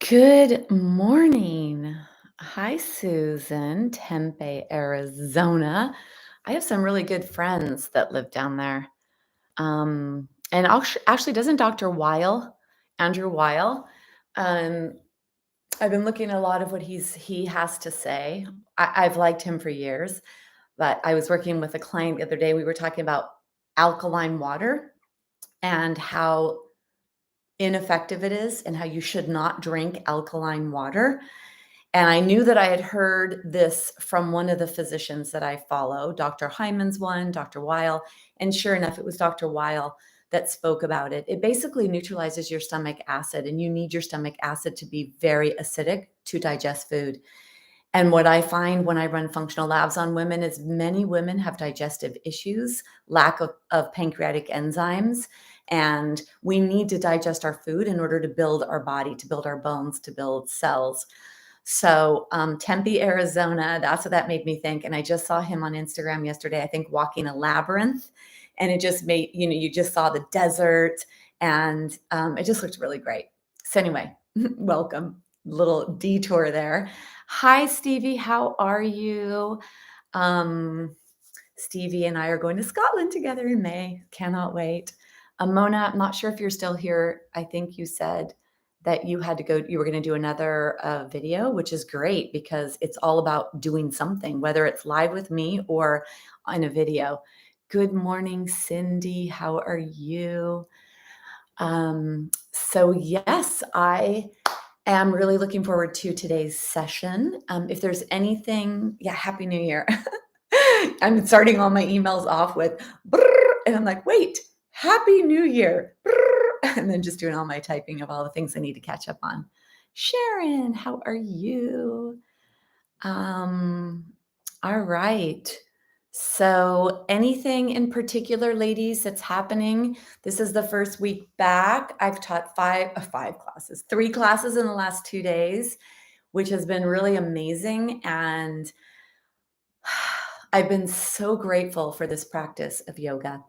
Good morning. Hi, Susan, Tempe, Arizona. I have some really good friends that live down there. And actually, doesn't Dr. Weil, Andrew Weil, um, I've been looking at a lot of what he has to say. I've liked him for years, but I was working with a client the other day. We were talking about alkaline water and how ineffective it is and how you should not drink alkaline water. And I knew that I had heard this from one of the physicians that I follow, Dr. Hyman's one, Dr. Weil. And sure enough, it was Dr. Weil that spoke about it. It basically neutralizes your stomach acid, and you need your stomach acid to be very acidic to digest food. And what I find when I run functional labs on women is many women have digestive issues, lack of pancreatic enzymes, and we need to digest our food in order to build our body, to build our bones, to build cells. So, Tempe, Arizona, that's what that made me think. And I just saw him on Instagram yesterday, I think walking a labyrinth. And it just made, you just saw the desert and it just looked really great. So, anyway, welcome. Little detour there. Hi, Stevie. How are you? Um, Stevie and I are going to Scotland together in May. Cannot wait. Mona, I'm not sure if you're still here. I think you said that you had to go, you were going to do another video, which is great because it's all about doing something, whether it's live with me or on a video. Good morning, Cindy. How are you? So, yes, I am really looking forward to today's session. If there's anything, yeah, Happy New Year. I'm starting all my emails off with, brrr, and I'm like, wait, Happy New Year. Brrr, and then just doing all my typing of all the things I need to catch up on. Sharon, how are you? Um, all right. So, anything in particular, ladies, that's happening? This is the first week back. I've taught five classes, 3 classes in the last 2 days, which has been really amazing. And I've been so grateful for this practice of yoga.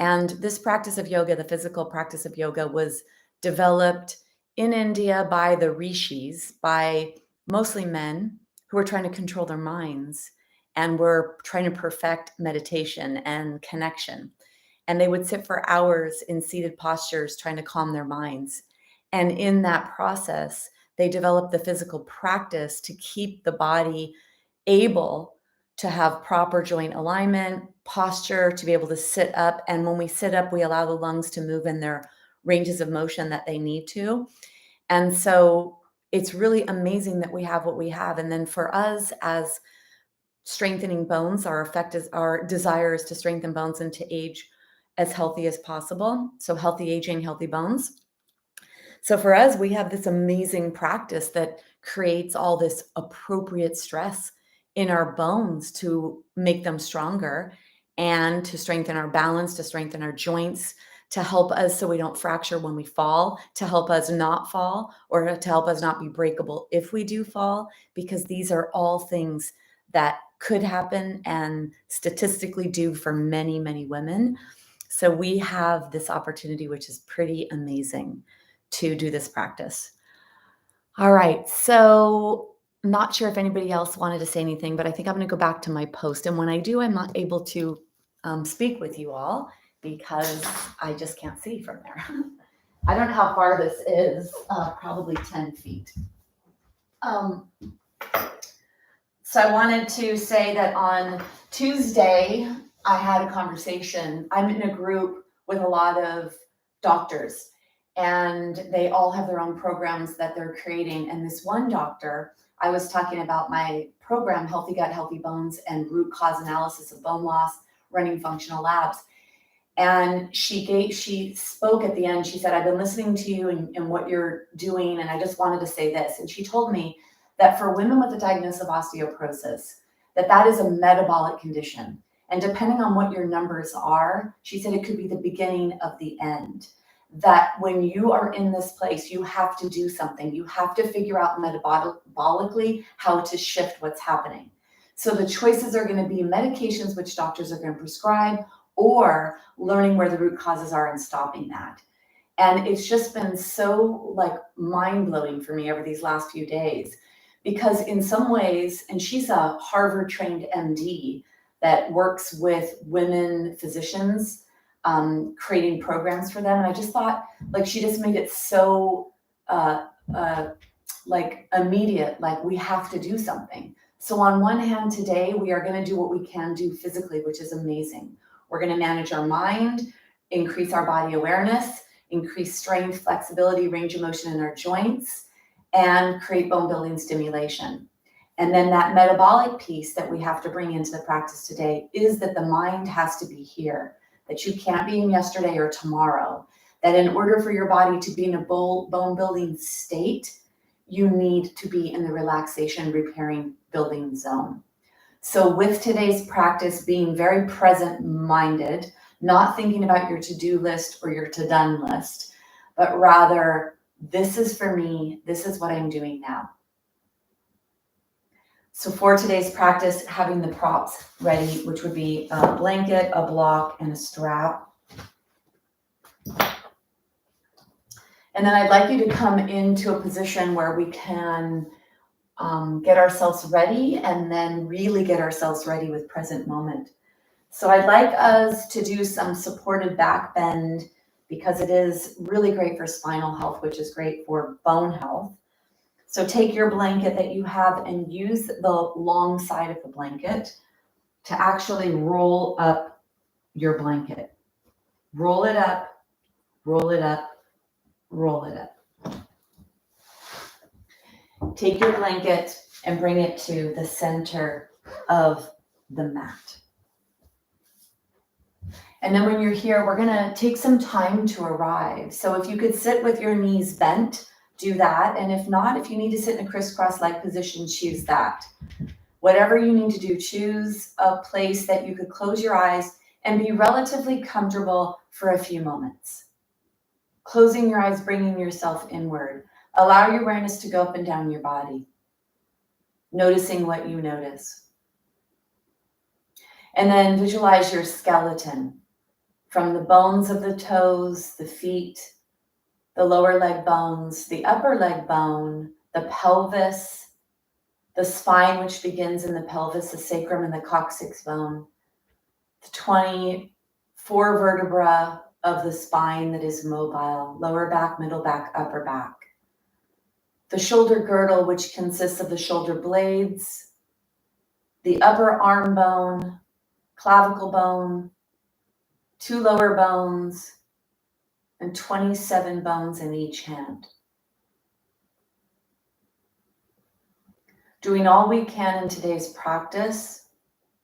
And this practice of yoga, the physical practice of yoga, was developed in India by the rishis, by mostly men who were trying to control their minds and were trying to perfect meditation and connection. And they would sit for hours in seated postures trying to calm their minds. And in that process, they developed the physical practice to keep the body able to have proper joint alignment, posture, to be able to sit up. And when we sit up, we allow the lungs to move in their ranges of motion that they need to. And so it's really amazing that we have what we have. And then for us as strengthening bones, our effect is, our desire is to strengthen bones and to age as healthy as possible. So healthy aging, healthy bones. So for us, we have this amazing practice that creates all this appropriate stress in our bones to make them stronger and to strengthen our balance, to strengthen our joints, to help us so we don't fracture when we fall, to help us not fall, or to help us not be breakable if we do fall, because these are all things that could happen and statistically do for many, many women. So we have this opportunity, which is pretty amazing, to do this practice. All right. So, not sure if anybody else wanted to say anything, but I think I'm going to go back to my post. And when I do, I'm not able to speak with you all because I just can't see from there. I don't know how far this is, probably 10 feet. So, I wanted to say that on Tuesday, I had a conversation. I'm in a group with a lot of doctors, and they all have their own programs that they're creating. And this one doctor, I was talking about my program, Healthy Gut, Healthy Bones, and root cause analysis of bone loss, running functional labs. And she spoke at the end. She said, I've been listening to you and what you're doing, and I just wanted to say this. And she told me that for women with a diagnosis of osteoporosis, that is a metabolic condition. And depending on what your numbers are, she said it could be the beginning of the end. That when you are in this place, you have to do something. You have to figure out metabolically how to shift what's happening. So the choices are going to be medications, which doctors are going to prescribe, or learning where the root causes are and stopping that. And it's just been so like mind-blowing for me over these last few days, because in some ways, and she's a Harvard trained MD that works with women physicians, creating programs for them. And I just thought, like, she just made it so uh, uh, like immediate, like we have to do something. So on one hand, today we are going to do what we can do physically, which is amazing. We're going to manage our mind, increase our body awareness, increase strength, flexibility, range of motion in our joints, and create bone building stimulation. And then that metabolic piece that we have to bring into the practice today is that the mind has to be here, that you can't be in yesterday or tomorrow, that in order for your body to be in a bone building state, you need to be in the relaxation, repairing, building zone. So with today's practice, being very present minded, not thinking about your to-do list or your to-done list, but rather, this is for me, this is what I'm doing now. So for today's practice, having the props ready, which would be a blanket, a block, and a strap. And then I'd like you to come into a position where we can get ourselves ready and then really get ourselves ready with present moment. So I'd like us to do some supported back bend, because it is really great for spinal health, which is great for bone health. So take your blanket that you have and use the long side of the blanket to actually roll up your blanket. Roll it up, roll it up, roll it up. Take your blanket and bring it to the center of the mat. And then when you're here, we're gonna take some time to arrive. So if you could sit with your knees bent, do that. And if not, if you need to sit in a crisscross leg position, choose that. Whatever you need to do, choose a place that you could close your eyes and be relatively comfortable for a few moments. Closing your eyes, bringing yourself inward. Allow your awareness to go up and down your body, noticing what you notice. And then visualize your skeleton, from the bones of the toes, the feet, the lower leg bones, the upper leg bone, the pelvis, the spine, which begins in the pelvis, the sacrum, and the coccyx bone, the 24 vertebra of the spine that is mobile, lower back, middle back, upper back. The shoulder girdle, which consists of the shoulder blades, the upper arm bone, clavicle bone, 2 lower bones, and 27 bones in each hand. Doing all we can in today's practice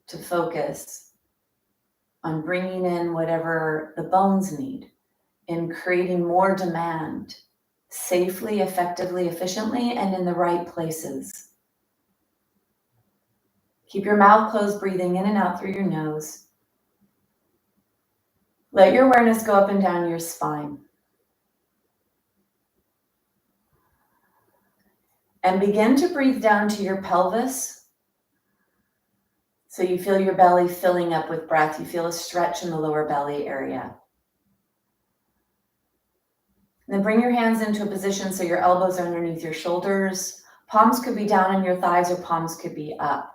to focus on bringing in whatever the bones need, in creating more demand, safely, effectively, efficiently, and in the right places. Keep your mouth closed, breathing in and out through your nose. Let your awareness go up and down your spine. And begin to breathe down to your pelvis. So you feel your belly filling up with breath. You feel a stretch in the lower belly area. And then bring your hands into a position so your elbows are underneath your shoulders. Palms could be down on your thighs or palms could be up.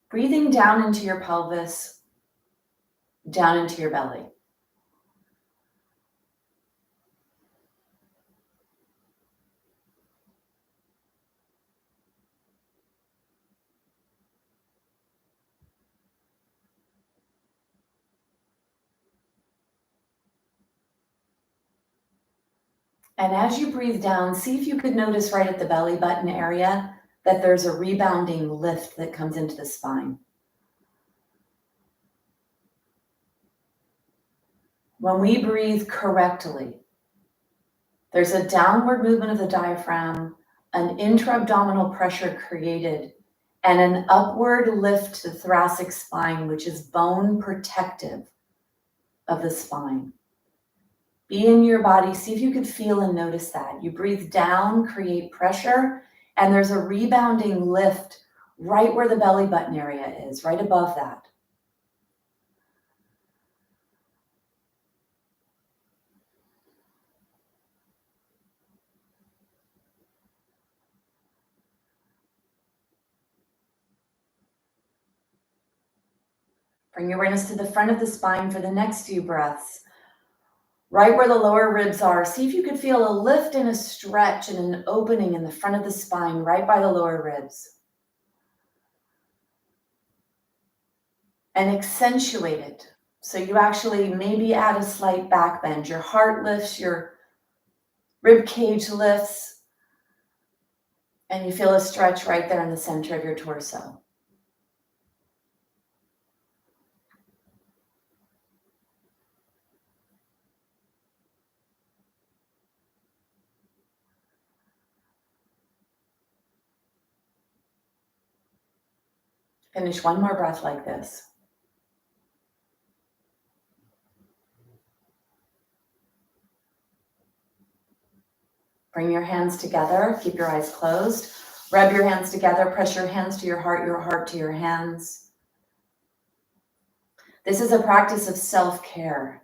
Breathing down into your pelvis, down into your belly. And as you breathe down, see if you could notice right at the belly button area that there's a rebounding lift that comes into the spine. When we breathe correctly, there's a downward movement of the diaphragm, an intra-abdominal pressure created, and an upward lift to the thoracic spine, which is bone protective of the spine. Be in your body. See if you could feel and notice that. You breathe down, create pressure, and there's a rebounding lift right where the belly button area is, right above that. Bring your awareness to the front of the spine for the next few breaths. Right where the lower ribs are, see if you could feel a lift and a stretch and an opening in the front of the spine, right by the lower ribs. And accentuate it. So you actually maybe add a slight back bend. Your heart lifts, your rib cage lifts, and you feel a stretch right there in the center of your torso. Finish one more breath like this. Bring your hands together, keep your eyes closed. Rub your hands together, press your hands to your heart to your hands. This is a practice of self-care.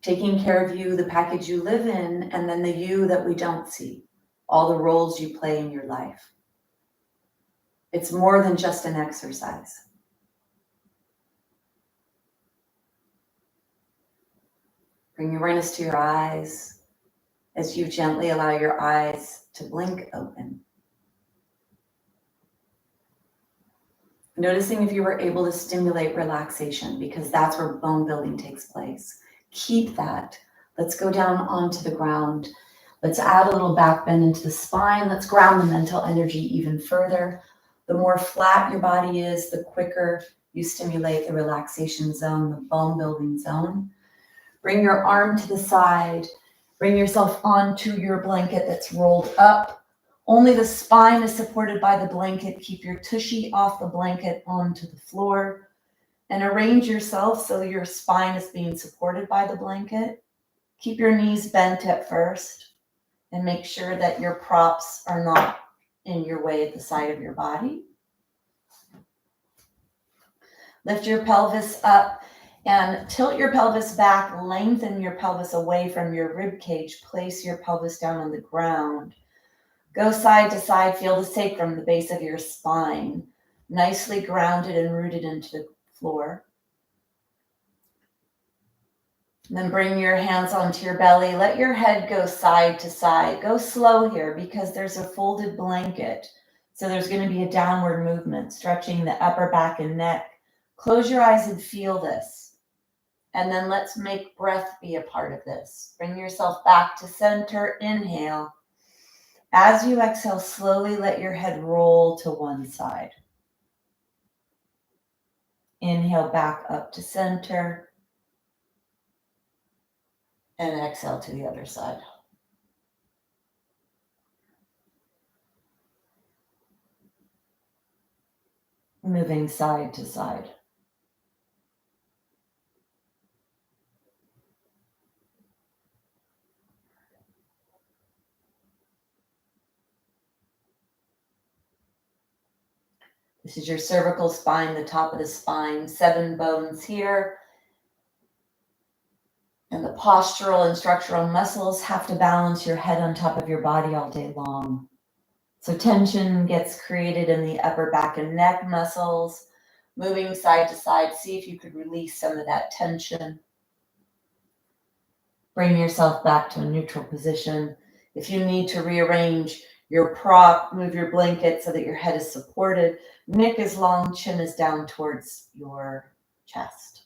Taking care of you, the package you live in, and then the you that we don't see. All the roles you play in your life. It's more than just an exercise. Bring your awareness to your eyes as you gently allow your eyes to blink open. Noticing if you were able to stimulate relaxation, because that's where bone building takes place. Keep that. Let's go down onto the ground. Let's add a little back bend into the spine. Let's ground the mental energy even further. The more flat your body is, the quicker you stimulate the relaxation zone, the bone building zone. Bring your arm to the side. Bring yourself onto your blanket that's rolled up. Only the spine is supported by the blanket. Keep your tushy off the blanket onto the floor. And arrange yourself so your spine is being supported by the blanket. Keep your knees bent at first. And make sure that your props are not in your way at the side of your body. Lift your pelvis up and tilt your pelvis back. Lengthen your pelvis away from your rib cage. Place your pelvis down on the ground. Go side to side. Feel the sacrum, the base of your spine, nicely grounded and rooted into the floor. And then bring your hands onto your belly. Let your head go side to side. Go slow here because there's a folded blanket. So there's going to be a downward movement, stretching the upper back and neck. Close your eyes and feel this. And then let's make breath be a part of this. Bring yourself back to center. Inhale. As you exhale, slowly let your head roll to one side. Inhale back up to center. And exhale to the other side. Moving side to side. This is your cervical spine, the top of the spine, 7 bones here. And the postural and structural muscles have to balance your head on top of your body all day long. So tension gets created in the upper back and neck muscles. Moving side to side, see if you could release some of that tension. Bring yourself back to a neutral position. If you need to rearrange your prop, move your blanket so that your head is supported. Neck is long, chin is down towards your chest.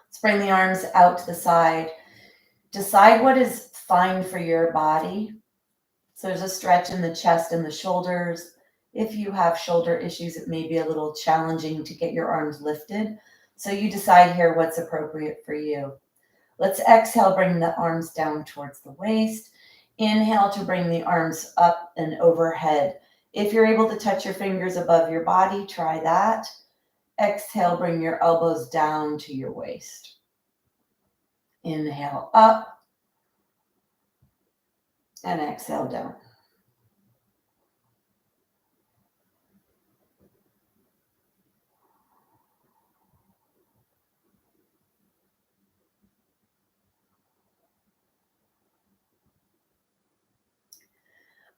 Let's bring the arms out to the side. Decide what is fine for your body. So there's a stretch in the chest and the shoulders. If you have shoulder issues, it may be a little challenging to get your arms lifted. So you decide here what's appropriate for you. Let's exhale, bring the arms down towards the waist. Inhale to bring the arms up and overhead. If you're able to touch your fingers above your body, try that. Exhale, bring your elbows down to your waist. Inhale up and exhale down.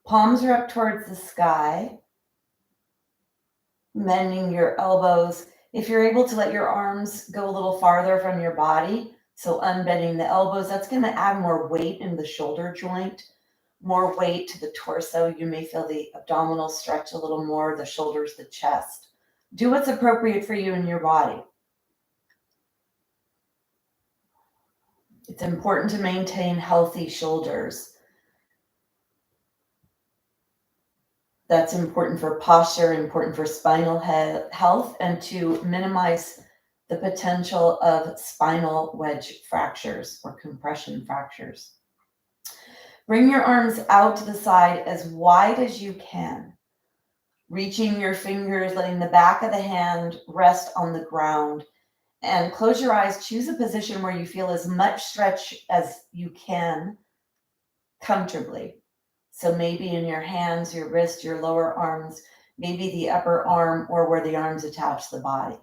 Palms are up towards the sky. bending your elbows. If you're able to let your arms go a little farther from your body, so unbending the elbows, that's going to add more weight in the shoulder joint, more weight to the torso. You may feel the abdominals stretch a little more, the shoulders, the chest. Do what's appropriate for you and your body. It's important to maintain healthy shoulders. That's important for posture, important for spinal health, and to minimize the potential of spinal wedge fractures or compression fractures. Bring your arms out to the side as wide as you can, reaching your fingers, letting the back of the hand rest on the ground, and close your eyes. Choose a position where you feel as much stretch as you can comfortably. So maybe in your hands, your wrist, your lower arms, maybe the upper arm, or where the arms attach the body.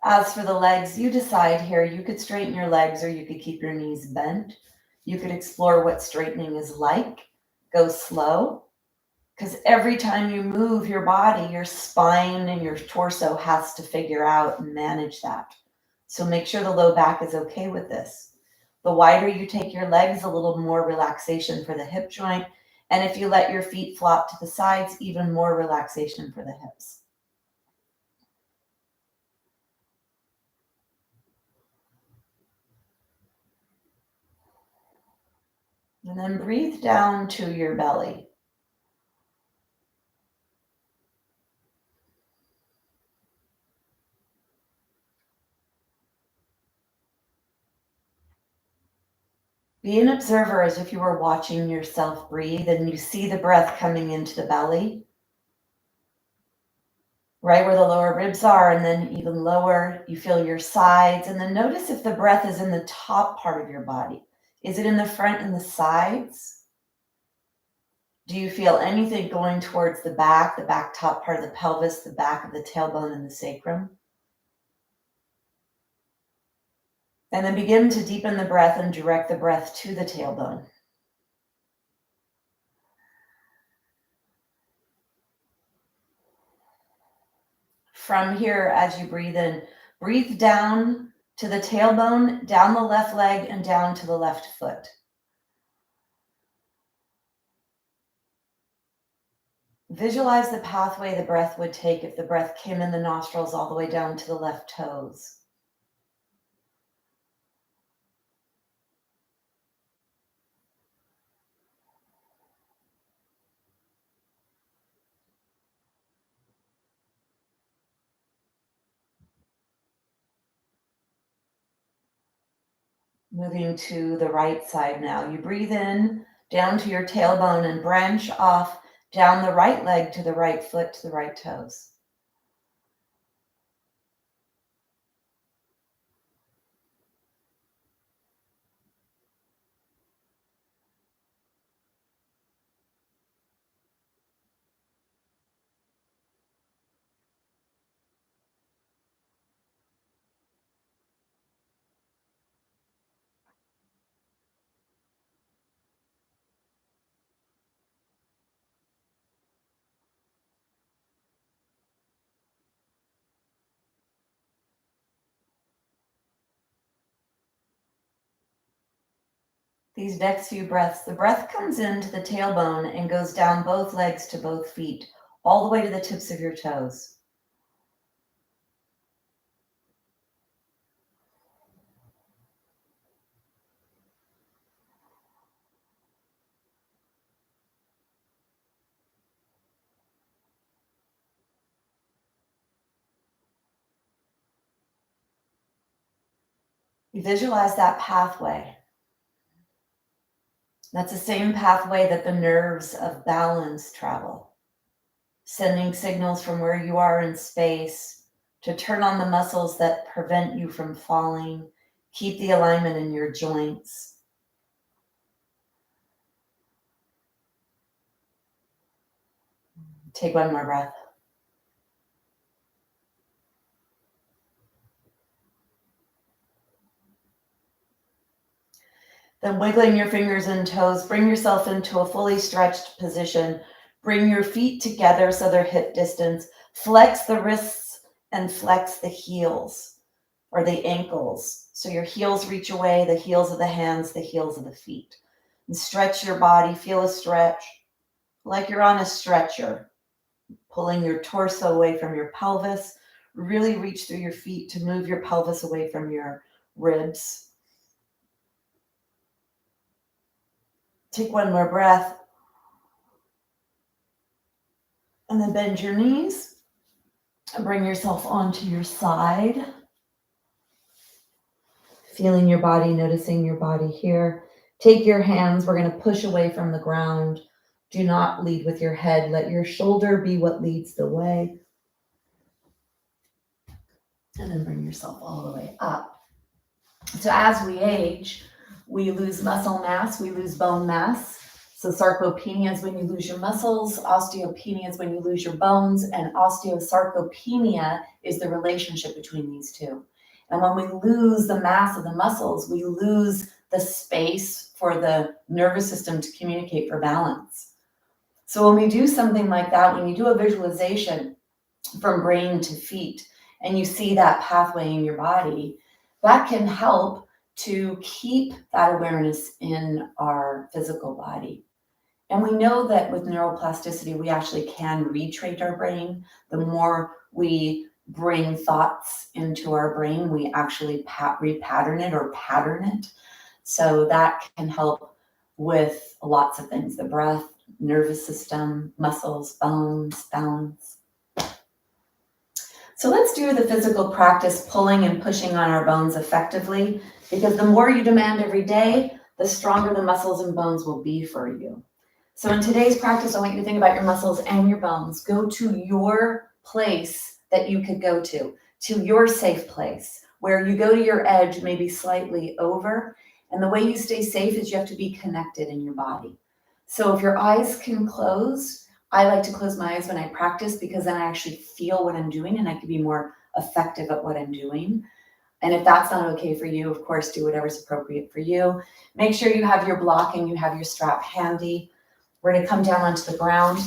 As for the legs, you decide here. You could straighten your legs or you could keep your knees bent. You could explore what straightening is like. Go slow, because every time you move your body, your spine and your torso has to figure out and manage that. So make sure the low back is okay with this. The wider you take your legs, a little more relaxation for the hip joint. And if you let your feet flop to the sides, even more relaxation for the hips. And then breathe down to your belly. Be an observer as if you were watching yourself breathe, and you see the breath coming into the belly, right where the lower ribs are, and then even lower, you feel your sides. And then notice if the breath is in the top part of your body. Is it in the front and the sides? Do you feel anything going towards the back top part of the pelvis, the back of the tailbone and the sacrum? And then begin to deepen the breath and direct the breath to the tailbone. From here, as you breathe in, breathe down to the tailbone, down the left leg, and down to the left foot. Visualize the pathway the breath would take if the breath came in the nostrils all the way down to the left toes. Moving to the right side now. You breathe in down to your tailbone and branch off down the right leg to the right foot to the right toes. These next few breaths, the breath comes into the tailbone and goes down both legs to both feet, all the way to the tips of your toes. You visualize that pathway. That's the same pathway that the nerves of balance travel, sending signals from where you are in space to turn on the muscles that prevent you from falling, keep the alignment in your joints. Take one more breath. Then wiggling your fingers and toes, bring yourself into a fully stretched position. Bring your feet together so they're hip distance. Flex the wrists and flex the heels or the ankles. So your heels reach away, the heels of the hands, the heels of the feet. And stretch your body. Feel a stretch like you're on a stretcher, pulling your torso away from your pelvis. Really reach through your feet to move your pelvis away from your ribs. Take one more breath. And then bend your knees and bring yourself onto your side. Feeling your body, noticing your body here. Take your hands. We're going to push away from the ground. Do not lead with your head. Let your shoulder be what leads the way. And then bring yourself all the way up. So as we age, we lose muscle mass, we lose bone mass. So sarcopenia is when you lose your muscles, osteopenia is when you lose your bones, and osteosarcopenia is the relationship between these two. And when we lose the mass of the muscles, we lose the space for the nervous system to communicate for balance. So when we do something like that, when you do a visualization from brain to feet, and you see that pathway in your body, that can help to keep that awareness in our physical body. And we know that with neuroplasticity, we actually can retrain our brain. The more we bring thoughts into our brain, we actually repattern it or pattern it. So that can help with lots of things, the breath, nervous system, muscles, bones, balance. So let's do the physical practice, pulling and pushing on our bones effectively, because the more you demand every day, the stronger the muscles and bones will be for you. So in today's practice, I want you to think about your muscles and your bones. Go to your place that you could go to your safe place, where you go to your edge, maybe slightly over. And the way you stay safe is you have to be connected in your body. So if your eyes can close, I like to close my eyes when I practice, because then I actually feel what I'm doing and I can be more effective at what I'm doing. And if that's not okay for you, of course, do whatever's appropriate for you. Make sure you have your block and you have your strap handy. We're going to come down onto the ground.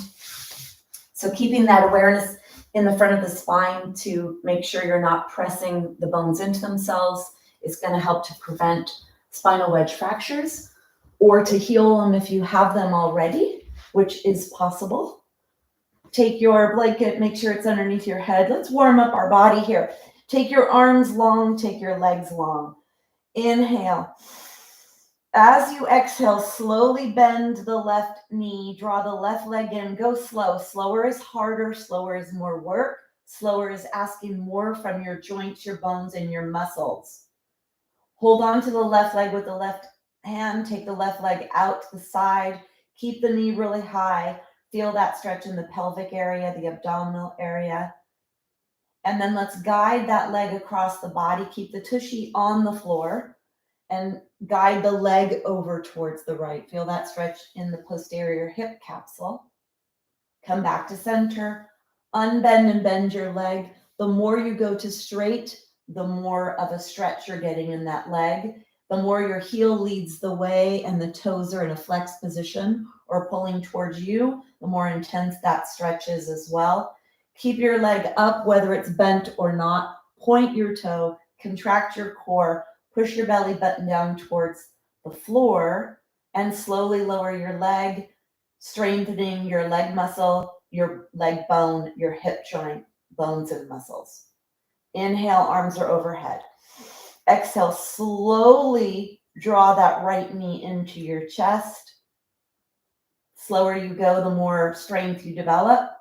So keeping that awareness in the front of the spine to make sure you're not pressing the bones into themselves is going to help to prevent spinal wedge fractures, or to heal them if you have them already, which is possible. Take your blanket, make sure it's underneath your head. Let's warm up our body here. Take your arms long, take your legs long. Inhale. As you exhale, slowly bend the left knee, draw the left leg in, go slow. Slower is harder, slower is more work. Slower is asking more from your joints, your bones, and your muscles. Hold on to the left leg with the left hand. Take the left leg out to the side. Keep the knee really high. Feel that stretch in the pelvic area, the abdominal area. And then let's guide that leg across the body. Keep the tushy on the floor and guide the leg over towards the right. Feel that stretch in the posterior hip capsule. Come back to center. Unbend and bend your leg. The more you go to straight, the more of a stretch you're getting in that leg. The more your heel leads the way and the toes are in a flex position or pulling towards you, the more intense that stretch is as well. Keep your leg up, whether it's bent or not. Point your toe, contract your core, push your belly button down towards the floor, and slowly lower your leg, strengthening your leg muscle, your leg bone, your hip joint, bones and muscles. Inhale, arms are overhead. Exhale, slowly draw that right knee into your chest. Slower you go, the more strength you develop.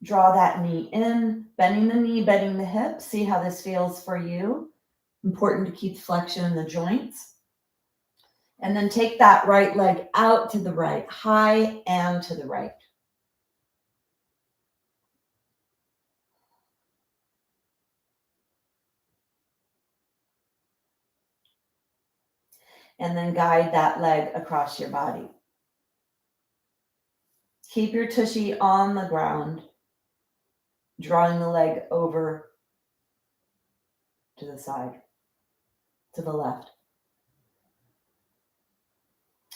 Draw that knee in, bending the knee, bending the hip. See how this feels for you. Important to keep flexion in the joints. And then take that right leg out to the right, high and to the right. And then guide that leg across your body. Keep your tushy on the ground, drawing the leg over to the side, to the left.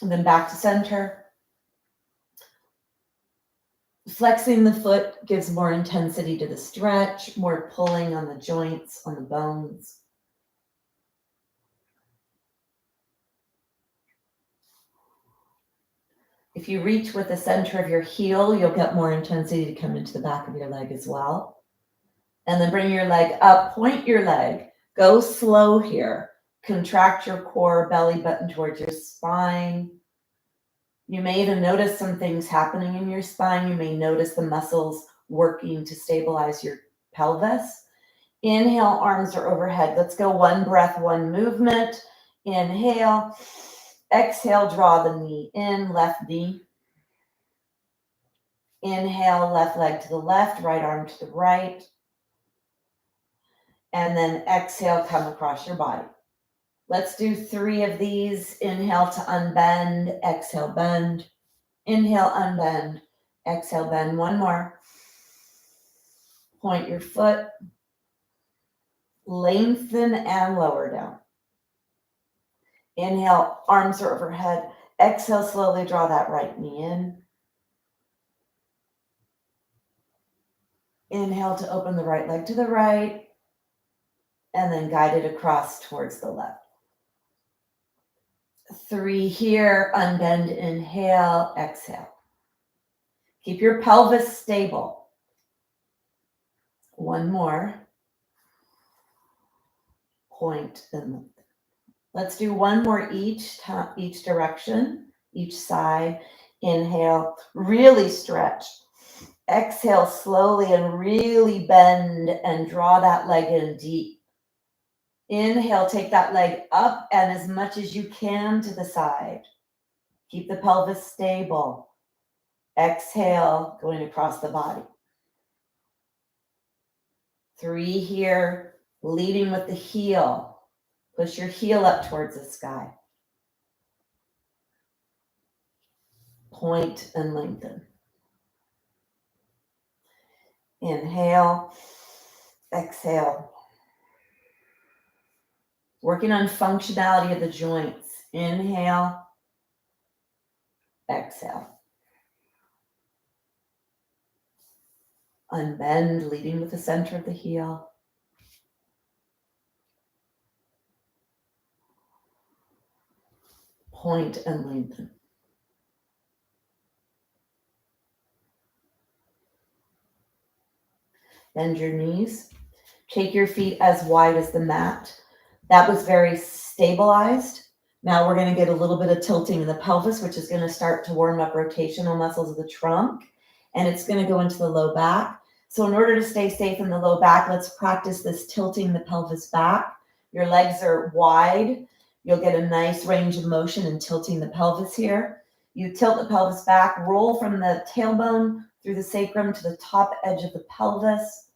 And then back to center. Flexing the foot gives more intensity to the stretch, more pulling on the joints, on the bones. If you reach with the center of your heel, you'll get more intensity to come into the back of your leg as well. And then bring your leg up, point your leg, go slow here. Contract your core, belly button towards your spine. You may even notice some things happening in your spine. You may notice the muscles working to stabilize your pelvis. Inhale, arms are overhead. Let's go one breath, one movement. Inhale. Exhale, draw the knee in, left knee. Inhale, left leg to the left, right arm to the right. And then exhale, come across your body. Let's do 3 of these. Inhale to unbend, exhale, bend. Inhale, unbend, exhale, bend. One more. Point your foot, lengthen and lower down. Inhale, arms are overhead. Exhale, slowly draw that right knee in. Inhale to open the right leg to the right, and then guide it across towards the left. 3 here, unbend, inhale, exhale. Keep your pelvis stable. 1 more. Point and lengthen. Let's do 1 more each direction, each side. Inhale, really stretch. Exhale slowly and really bend and draw that leg in deep. Inhale, take that leg up and as much as you can to the side. Keep the pelvis stable. Exhale, going across the body. 3 here, leading with the heel. Push your heel up towards the sky. Point and lengthen. Inhale, exhale. Working on functionality of the joints. Inhale, exhale. Unbend, leading with the center of the heel. Point and lengthen. Bend your knees. Take your feet as wide as the mat. That was very stabilized. Now we're going to get a little bit of tilting in the pelvis, which is going to start to warm up rotational muscles of the trunk, and it's going to go into the low back. So in order to stay safe in the low back, let's practice this tilting the pelvis back. Your legs are wide. You'll get a nice range of motion in tilting the pelvis here. You tilt the pelvis back, roll from the tailbone through the sacrum to the top edge of the pelvis,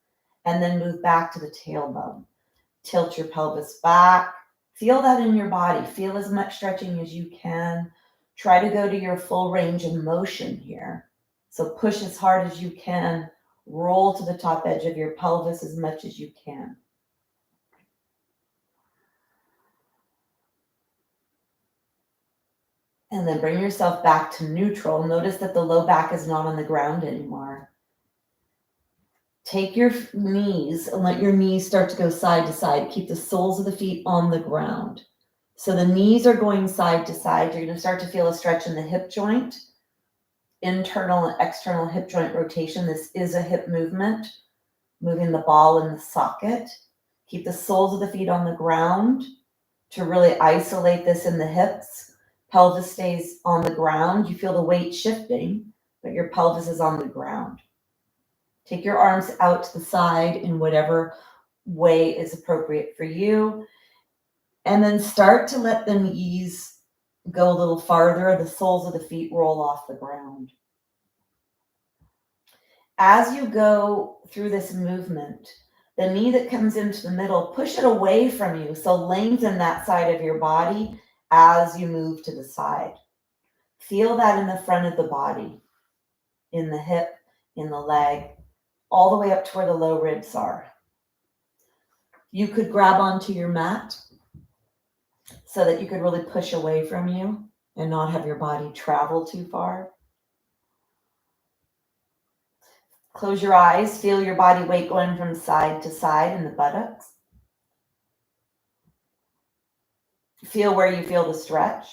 and then move back to the tailbone. Tilt your pelvis back. Feel that in your body. Feel as much stretching as you can. Try to go to your full range of motion here. So push as hard as you can. Roll to the top edge of your pelvis as much as you can. And then bring yourself back to neutral. Notice that the low back is not on the ground anymore. Take your knees and let your knees start to go side to side. Keep the soles of the feet on the ground. So the knees are going side to side. You're going to start to feel a stretch in the hip joint, internal and external hip joint rotation. This is a hip movement, moving the ball in the socket. Keep the soles of the feet on the ground to really isolate this in the hips. Pelvis stays on the ground. You feel the weight shifting, but your pelvis is on the ground. Take your arms out to the side in whatever way is appropriate for you. And then start to let the knees go a little farther. The soles of the feet roll off the ground. As you go through this movement, the knee that comes into the middle, push it away from you. So lengthen that side of your body as you move to the side. Feel that in the front of the body, in the hip, in the leg, all the way up to where the low ribs are. You could grab onto your mat so that you could really push away from you and not have your body travel too far. Close your eyes. Feel your body weight going from side to side in the buttocks. Feel where you feel the stretch.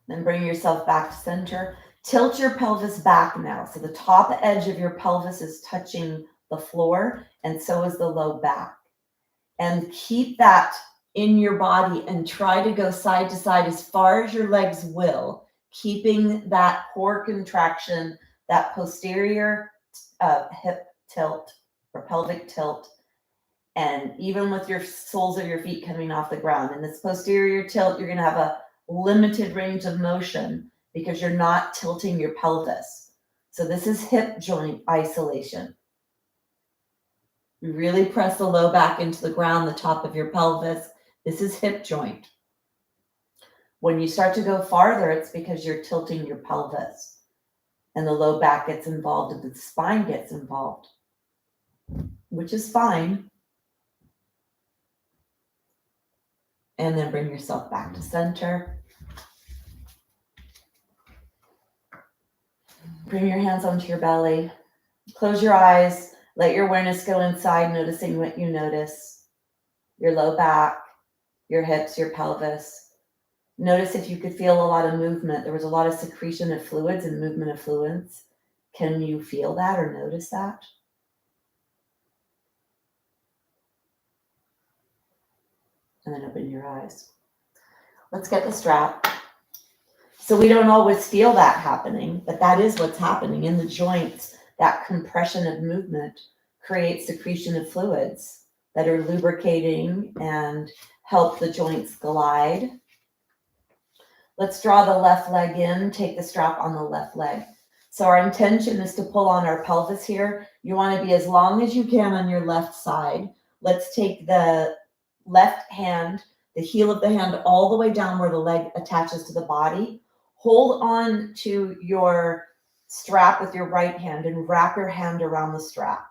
Then bring yourself back to center. Tilt your pelvis back now. So the top edge of your pelvis is touching the floor, and so is the low back. And keep that in your body and try to go side to side as far as your legs will, keeping that core contraction, that posterior hip tilt or pelvic tilt, and even with your soles of your feet coming off the ground. In this posterior tilt, you're going to have a limited range of motion because you're not tilting your pelvis. So this is hip joint isolation. You really press the low back into the ground, the top of your pelvis. This is hip joint. When you start to go farther, it's because you're tilting your pelvis and the low back gets involved and the spine gets involved, which is fine. And then bring yourself back to center. Bring your hands onto your belly. Close your eyes. Let your awareness go inside, noticing what you notice. Your low back, your hips, your pelvis. Notice if you could feel a lot of movement. There was a lot of secretion of fluids and movement of fluids. Can you feel that or notice that? And then open your eyes. Let's get the strap. So we don't always feel that happening, but that is what's happening in the joints. That compression of movement creates secretion of fluids that are lubricating and help the joints glide. Let's draw the left leg in, take the strap on the left leg. So our intention is to pull on our pelvis here. You want to be as long as you can on your left side. Let's take the left hand, the heel of the hand, all the way down where the leg attaches to the body. Hold on to your strap with your right hand and wrap your hand around the strap.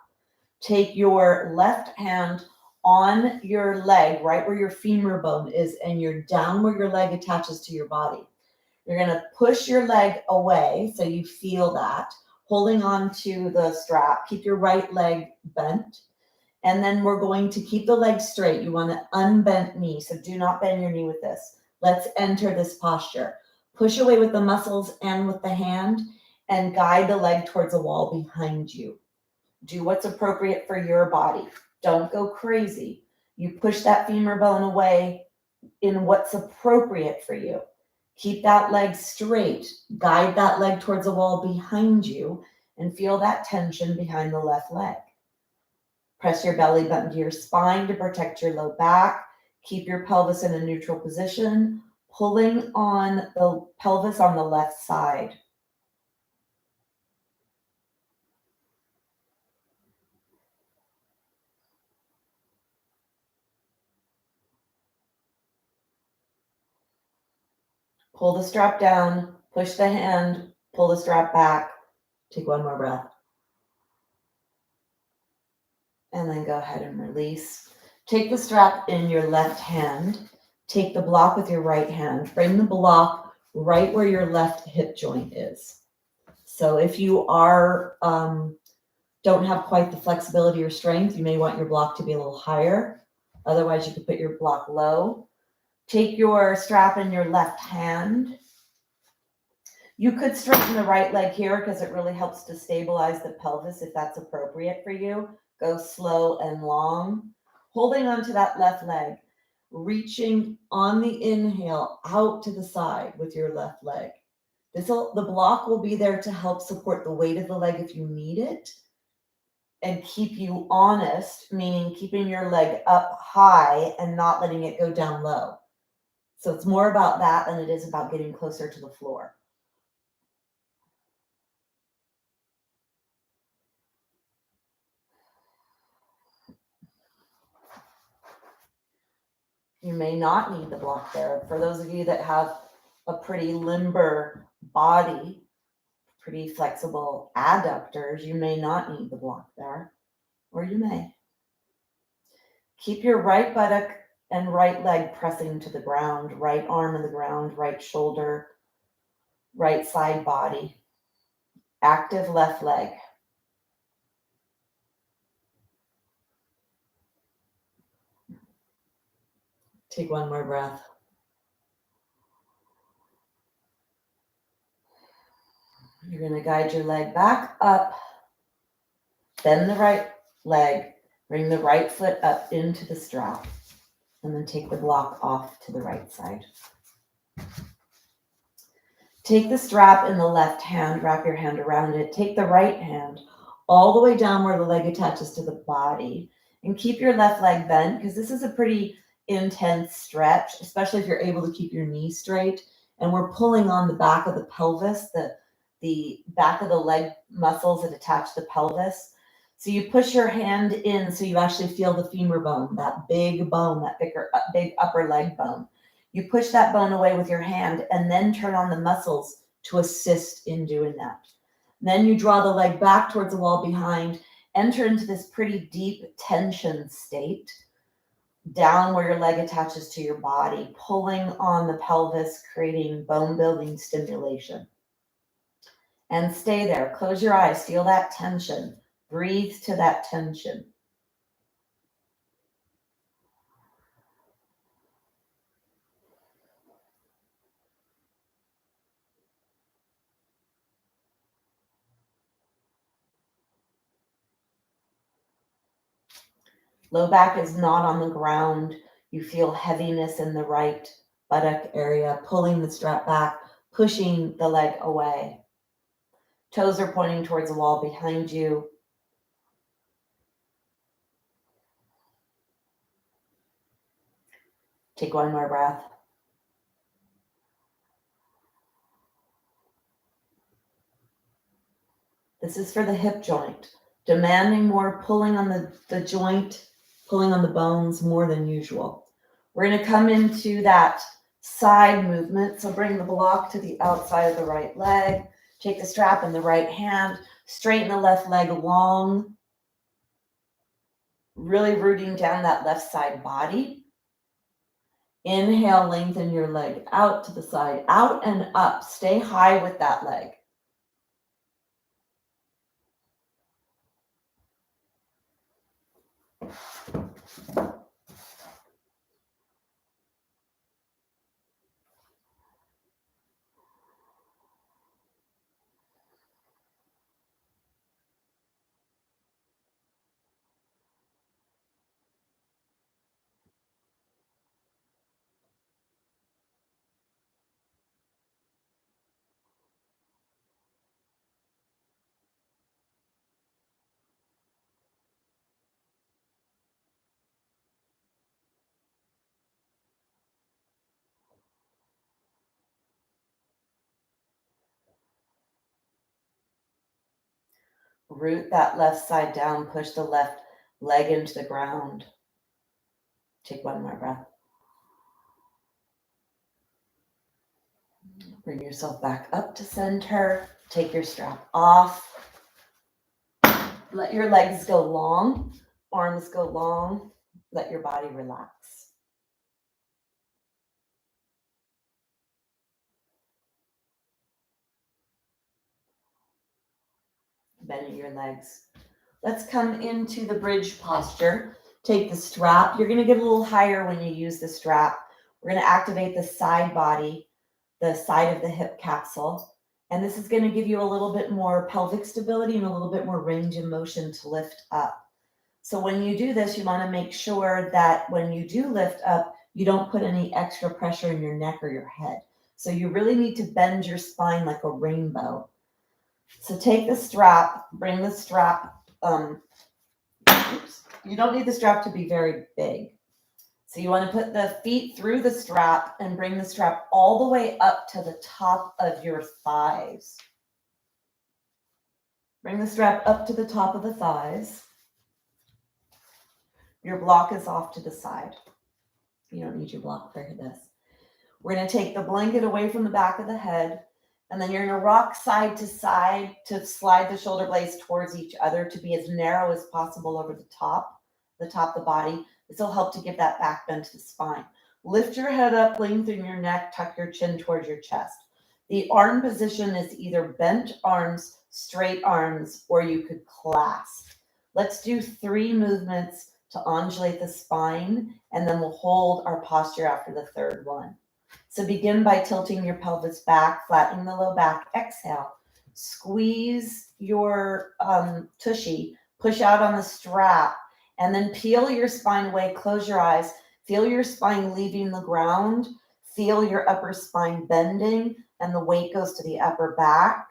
Take your left hand on your leg, right where your femur bone is, and you're down where your leg attaches to your body. You're going to push your leg away so you feel that, holding on to the strap. Keep your right leg bent. And then we're going to keep the leg straight. You want an unbent knee, so do not bend your knee with this. Let's enter this posture. Push away with the muscles and with the hand and guide the leg towards a wall behind you. Do what's appropriate for your body. Don't go crazy. You push that femur bone away in what's appropriate for you. Keep that leg straight. Guide that leg towards a wall behind you and feel that tension behind the left leg. Press your belly button to your spine to protect your low back. Keep your pelvis in a neutral position, pulling on the pelvis on the left side. Pull the strap down, push the hand, pull the strap back. Take one more breath. And then go ahead and release. Take the strap in your left hand. Take the block with your right hand. Bring the block right where your left hip joint is. So if you don't have quite the flexibility or strength, you may want your block to be a little higher. Otherwise, you could put your block low. Take your strap in your left hand. You could straighten the right leg here because it really helps to stabilize the pelvis if that's appropriate for you. Go slow and long. Holding onto that left leg, reaching on the inhale out to the side with your left leg. The block will be there to help support the weight of the leg if you need it and keep you honest, meaning keeping your leg up high and not letting it go down low. So it's more about that than it is about getting closer to the floor. You may not need the block there. For those of you that have a pretty limber body, pretty flexible adductors, you may not need the block there, or you may. Keep your right buttock and right leg pressing to the ground, right arm in the ground, right shoulder, right side body. Active left leg. Take one more breath. You're going to guide your leg back up. Bend the right leg. Bring the right foot up into the strap. And then take the block off to the right side. Take the strap in the left hand. Wrap your hand around it. Take the right hand all the way down where the leg attaches to the body. And keep your left leg bent, because this is a pretty intense stretch, especially if you're able to keep your knee straight. And we're pulling on the back of the pelvis, the back of the leg muscles that attach the pelvis. So you push your hand in so you actually feel the femur bone, that big bone, that big upper leg bone. You push that bone away with your hand and then turn on the muscles to assist in doing that. Then you draw the leg back towards the wall behind, enter into this pretty deep tension state, down where your leg attaches to your body, pulling on the pelvis, creating bone building stimulation. And stay there. Close your eyes. Feel that tension. Breathe to that tension. Low back is not on the ground. You feel heaviness in the right buttock area, pulling the strap back, pushing the leg away. Toes are pointing towards the wall behind you. Take one more breath. This is for the hip joint, demanding more, pulling on the joint, pulling on the bones more than usual. We're going to come into that side movement. So bring the block to the outside of the right leg. Take the strap in the right hand. Straighten the left leg long. Really rooting down that left side body. Inhale, lengthen your leg out to the side, out and up. Stay high with that leg. Root that left side down, push the left leg into the ground. Take one more breath. Bring yourself back up to center. Take your strap off. Let your legs go long, arms go long. Let your body relax. Bending your legs. Let's come into the bridge posture. Take the strap. You're going to get a little higher when you use the strap. We're going to activate the side body, the side of the hip capsule. And this is going to give you a little bit more pelvic stability and a little bit more range of motion to lift up. So when you do this, you want to make sure that when you do lift up, you don't put any extra pressure in your neck or your head. So you really need to bend your spine like a rainbow. So take the strap, bring the strap. You don't need the strap to be very big. So you want to put the feet through the strap and bring the strap all the way up to the top of your thighs. Bring the strap up to the top of the thighs. Your block is off to the side. You don't need your block for this. We're going to take the blanket away from the back of the head, and then you're going to rock side to side to slide the shoulder blades towards each other to be as narrow as possible over the top of the body. This will help to give that back bend to the spine. Lift your head up, lengthen your neck, tuck your chin towards your chest. The arm position is either bent arms, straight arms, or you could clasp. Let's do 3 movements to undulate the spine, and then we'll hold our posture after the third one. So begin by tilting your pelvis back, flattening the low back. Exhale. Squeeze your tushy, push out on the strap, and then peel your spine away. Close your eyes. Feel your spine leaving the ground. Feel your upper spine bending, and the weight goes to the upper back.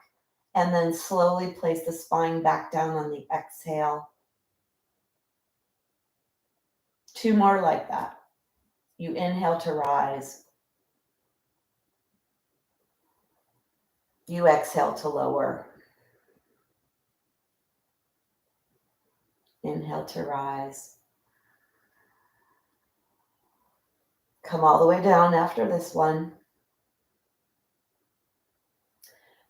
And then slowly place the spine back down on the exhale. 2 more like that. You inhale to rise. You exhale to lower. Inhale to rise. Come all the way down after this one.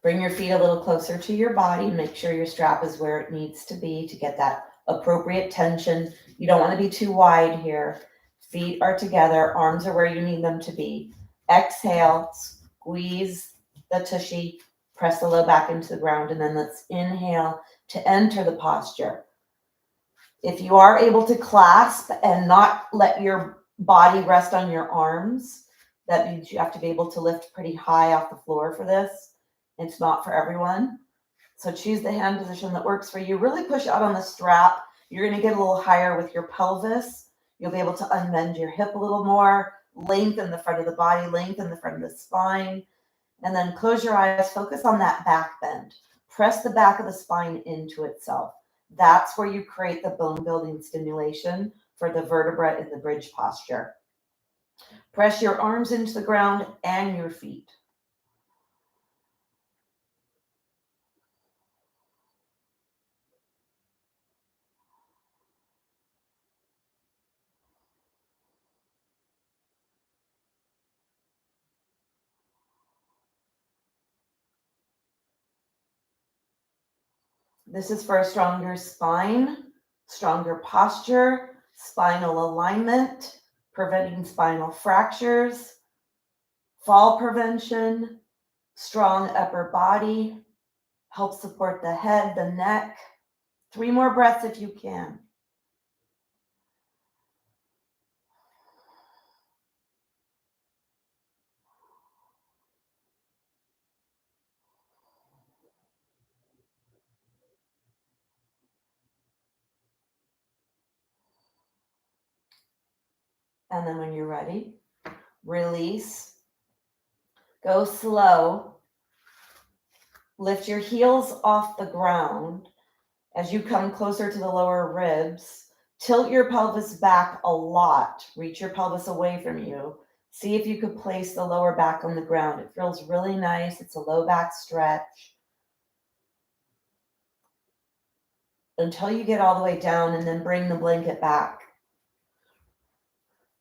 Bring your feet a little closer to your body. Make sure your strap is where it needs to be to get that appropriate tension. You don't want to be too wide here. Feet are together. Arms are where you need them to be. Exhale. Squeeze the tushy. Press the low back into the ground. And then let's inhale to enter the posture. If you are able to clasp and not let your body rest on your arms, that means you have to be able to lift pretty high off the floor for this. It's not for everyone. So choose the hand position that works for you. Really push out on the strap. You're going to get a little higher with your pelvis. You'll be able to unbend your hip a little more, lengthen the front of the body, lengthen the front of the spine, and then close your eyes. Focus on that back bend. Press the back of the spine into itself. That's where you create the bone building stimulation for the vertebra in the bridge posture. Press your arms into the ground and your feet. This is for a stronger spine, stronger posture, spinal alignment, preventing spinal fractures, fall prevention, strong upper body, help support the head, the neck. 3 more breaths if you can. And then when you're ready, release. Go slow. Lift your heels off the ground as you come closer to the lower ribs. Tilt your pelvis back a lot. Reach your pelvis away from you. See if you could place the lower back on the ground. It feels really nice. It's a low back stretch. Until you get all the way down, and then bring the blanket back.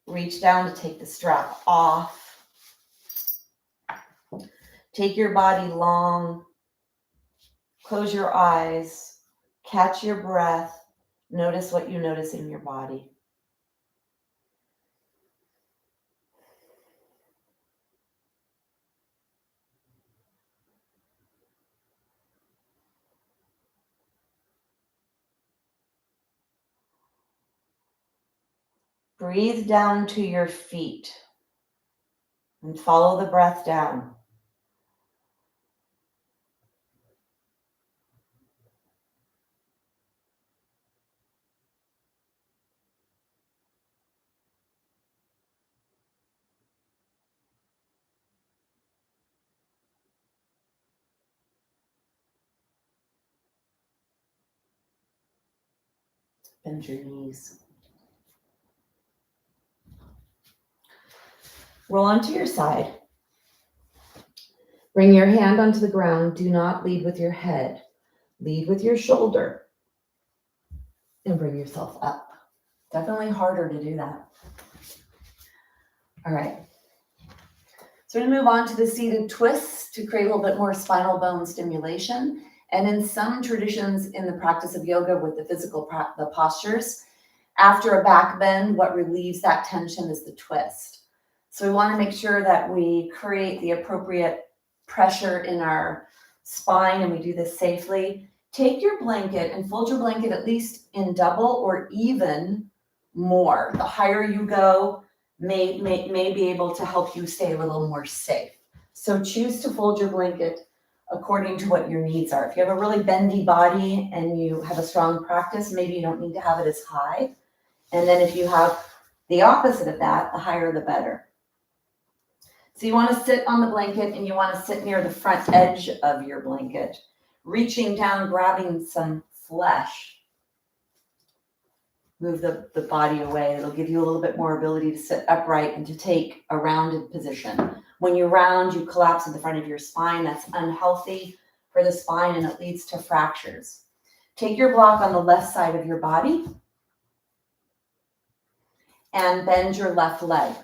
Reach down to take the strap off. Take your body long. Close your eyes. Catch your breath. Notice what you notice in your body. Breathe down to your feet and follow the breath down. Bend your knees. Roll onto your side. Bring your hand onto the ground. Do not lead with your head. Lead with your shoulder. And bring yourself up. Definitely harder to do that. All right. So we're going to move on to the seated twists to create a little bit more spinal bone stimulation. And in some traditions in the practice of yoga with the the postures, after a back bend, what relieves that tension is the twist. So we want to make sure that we create the appropriate pressure in our spine, and we do this safely. Take your blanket and fold your blanket at least in double or even more. The higher you go may be able to help you stay a little more safe. So choose to fold your blanket according to what your needs are. If you have a really bendy body and you have a strong practice, maybe you don't need to have it as high. And then if you have the opposite of that, the higher the better. So you want to sit on the blanket and you want to sit near the front edge of your blanket, reaching down, grabbing some flesh. Move the body away. It'll give you a little bit more ability to sit upright and to take a rounded position. When you round, you collapse at the front of your spine. That's unhealthy for the spine and it leads to fractures. Take your block on the left side of your body and bend your left leg.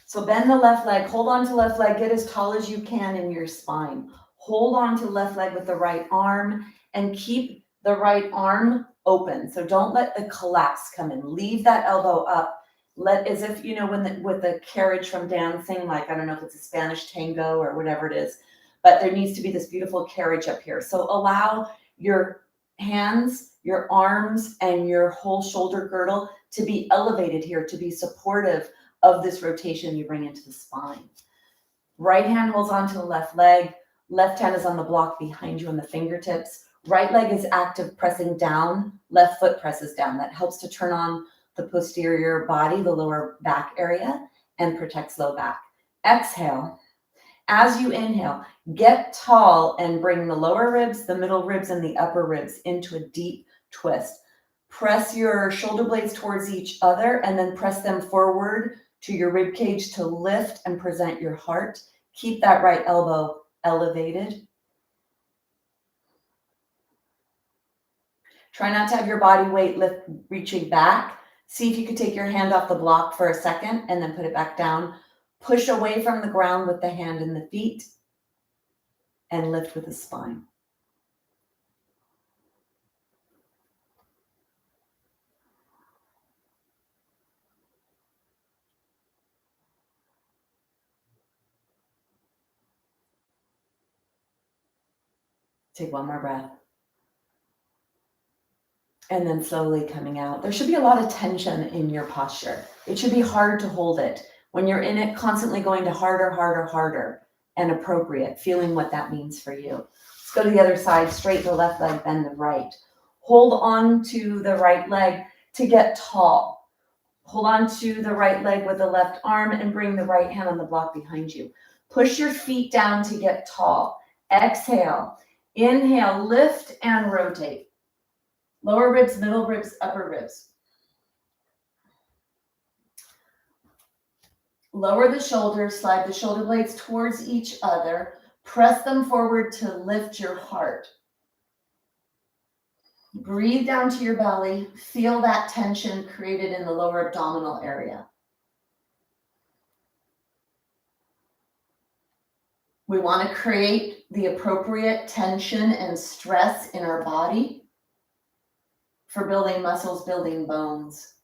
So bend the left leg, hold on to left leg, get as tall as you can in your spine. Hold on to left leg with the right arm and keep the right arm open. So don't let the collapse come in. Leave that elbow up. Let as if, with the carriage from dancing, like, I don't know if it's a Spanish tango or whatever it is, but there needs to be this beautiful carriage up here. So allow your hands, your arms, and your whole shoulder girdle to be elevated here, to be supportive of this rotation you bring into the spine. Right hand holds onto the left leg. Left hand is on the block behind you on the fingertips. Right leg is active, pressing down. Left foot presses down. That helps to turn on the posterior body, the lower back area, and protects low back. Exhale. As you inhale, get tall and bring the lower ribs, the middle ribs, and the upper ribs into a deep twist. Press your shoulder blades towards each other and then press them forward to your rib cage to lift and present your heart. Keep that right elbow elevated. Try not to have your body weight reaching back. See if you could take your hand off the block for a second and then put it back down. Push away from the ground with the hand and the feet and lift with the spine. Take one more breath. And then slowly coming out. There should be a lot of tension in your posture. It should be hard to hold it. When you're in it, constantly going to harder, harder, harder, and appropriate, feeling what that means for you. Let's go to the other side, straighten the left leg, bend the right. Hold on to the right leg to get tall. Hold on to the right leg with the left arm and bring the right hand on the block behind you. Push your feet down to get tall. Exhale. Inhale, lift and rotate. Lower ribs, middle ribs, upper ribs. Lower the shoulders, slide the shoulder blades towards each other. Press them forward to lift your heart. Breathe down to your belly. Feel that tension created in the lower abdominal area. We want to create the appropriate tension and stress in our body for building muscles, building bones.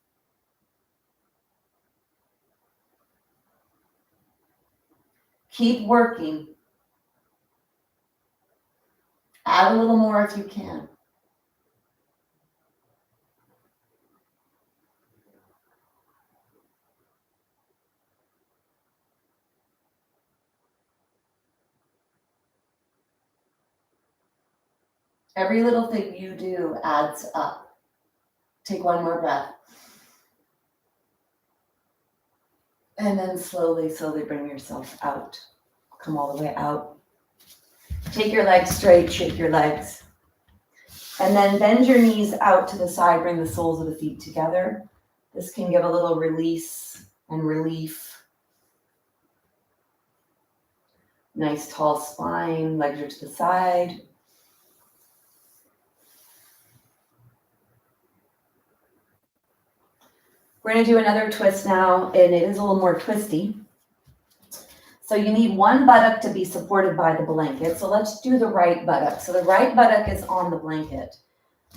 Keep working. Add a little more if you can. Every little thing you do adds up. Take one more breath. And then slowly, slowly bring yourself out. Come all the way out. Take your legs straight, shake your legs. And then bend your knees out to the side, bring the soles of the feet together. This can give a little release and relief. Nice tall spine, legs are to the side. We're going to do another twist now, and it is a little more twisty. So you need one buttock to be supported by the blanket. So let's do the right buttock. So the right buttock is on the blanket.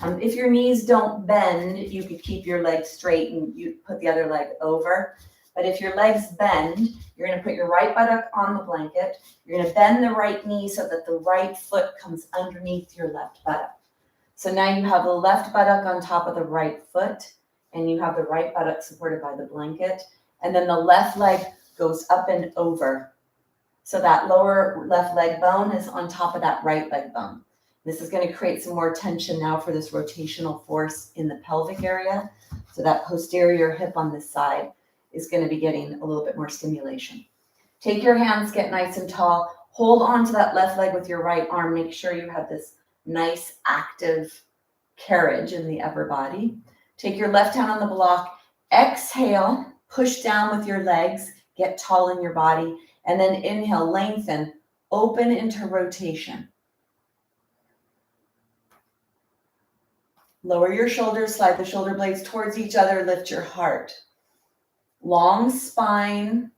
If your knees don't bend, you could keep your leg straight and you put the other leg over. But if your legs bend, you're going to put your right buttock on the blanket. You're going to bend the right knee so that the right foot comes underneath your left buttock. So now you have the left buttock on top of the right foot, and you have the right buttock supported by the blanket. And then the left leg goes up and over. So that lower left leg bone is on top of that right leg bone. This is going to create some more tension now for this rotational force in the pelvic area. So that posterior hip on this side is going to be getting a little bit more stimulation. Take your hands, get nice and tall. Hold on to that left leg with your right arm. Make sure you have this nice active carriage in the upper body. Take your left hand on the block. Exhale, push down with your legs. Get tall in your body. And then inhale, lengthen, open into rotation. Lower your shoulders, slide the shoulder blades towards each other, lift your heart. Long spine.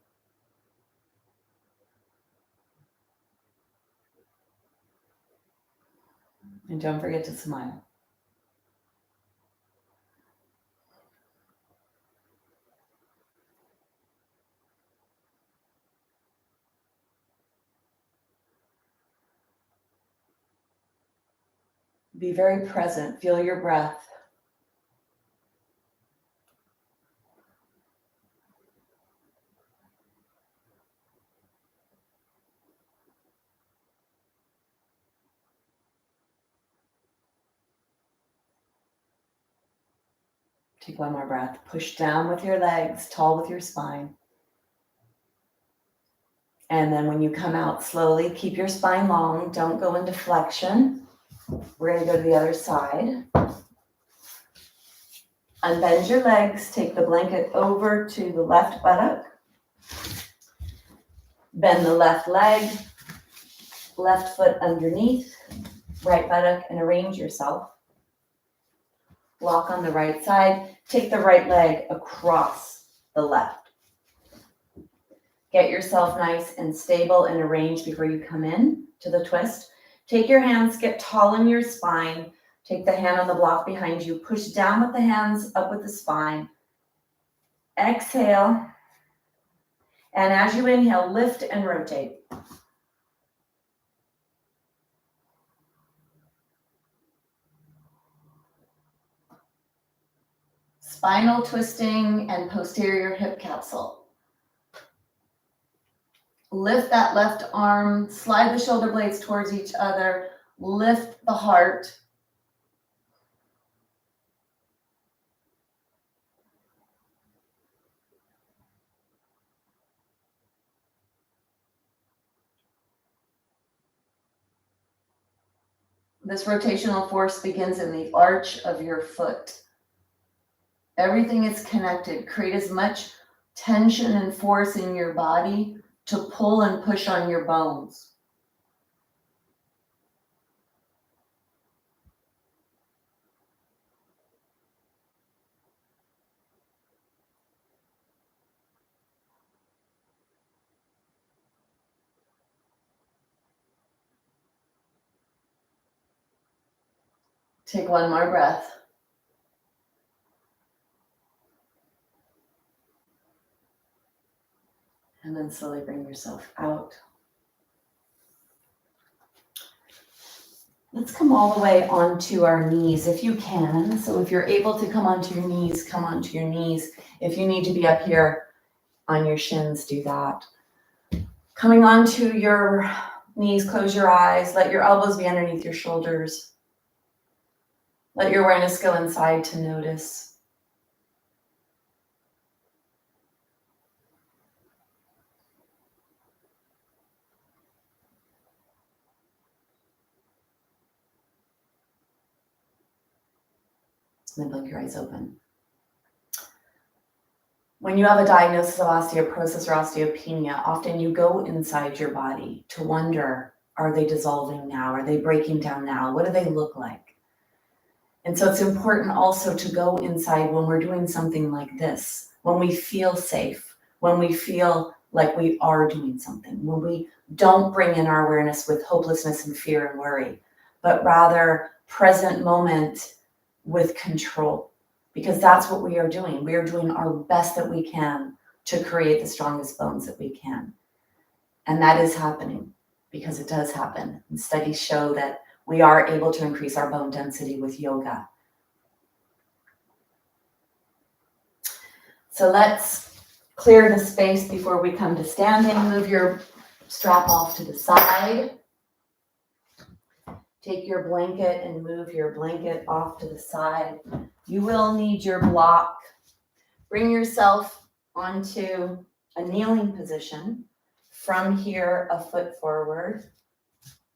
And don't forget to smile. Be very present. Feel your breath. Take one more breath. Push down with your legs, tall with your spine. And then when you come out slowly, keep your spine long. Don't go into flexion. We're going to go to the other side. Unbend your legs. Take the blanket over to the left buttock. Bend the left leg. Left foot underneath. Right buttock, and arrange yourself. Lock on the right side. Take the right leg across the left. Get yourself nice and stable and arranged before you come in to the twist. Take your hands, get tall in your spine. Take the hand on the block behind you. Push down with the hands, up with the spine. Exhale. And as you inhale, lift and rotate. Spinal twisting and posterior hip capsule. Lift that left arm, slide the shoulder blades towards each other, lift the heart. This rotational force begins in the arch of your foot. Everything is connected. Create as much tension and force in your body to pull and push on your bones. Take one more breath. And then slowly bring yourself out. Let's come all the way onto our knees if you can. So if you're able to come onto your knees, come onto your knees. If you need to be up here on your shins, do that. Coming onto your knees, close your eyes. Let your elbows be underneath your shoulders. Let your awareness go inside to notice. And then blink your eyes open. When you have a diagnosis of osteoporosis or osteopenia, often you go inside your body to wonder, are they dissolving now? Are they breaking down now? What do they look like? And so it's important also to go inside when we're doing something like this, when we feel safe, when we feel like we are doing something, when we don't bring in our awareness with hopelessness and fear and worry, but rather present moment with control, because that's what we are doing. We are doing our best that we can to create the strongest bones that we can. And that is happening, because it does happen. And studies show that we are able to increase our bone density with yoga. So let's clear the space before we come to standing. Move your strap off to the side. Take your blanket and move your blanket off to the side. You will need your block. Bring yourself onto a kneeling position. From here, a foot forward.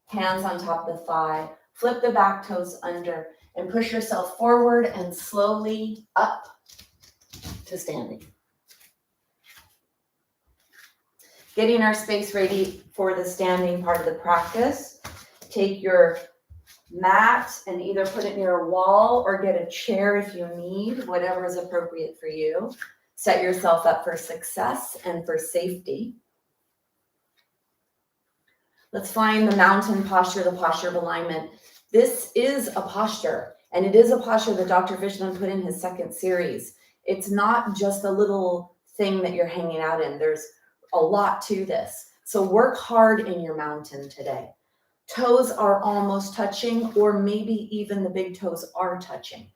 Hands on top of the thigh. Flip the back toes under and push yourself forward and slowly up to standing. Getting our space ready for the standing part of the practice. Take your mat and either put it near a wall or get a chair if you need, whatever is appropriate for you. Set yourself up for success and for safety. Let's find the mountain posture, the posture of alignment. This is a posture, and it is a posture that Dr. Fishman put in his second series. It's not just a little thing that you're hanging out in. There's a lot to this. So work hard in your mountain today. Toes are almost touching, or maybe even the big toes are touching.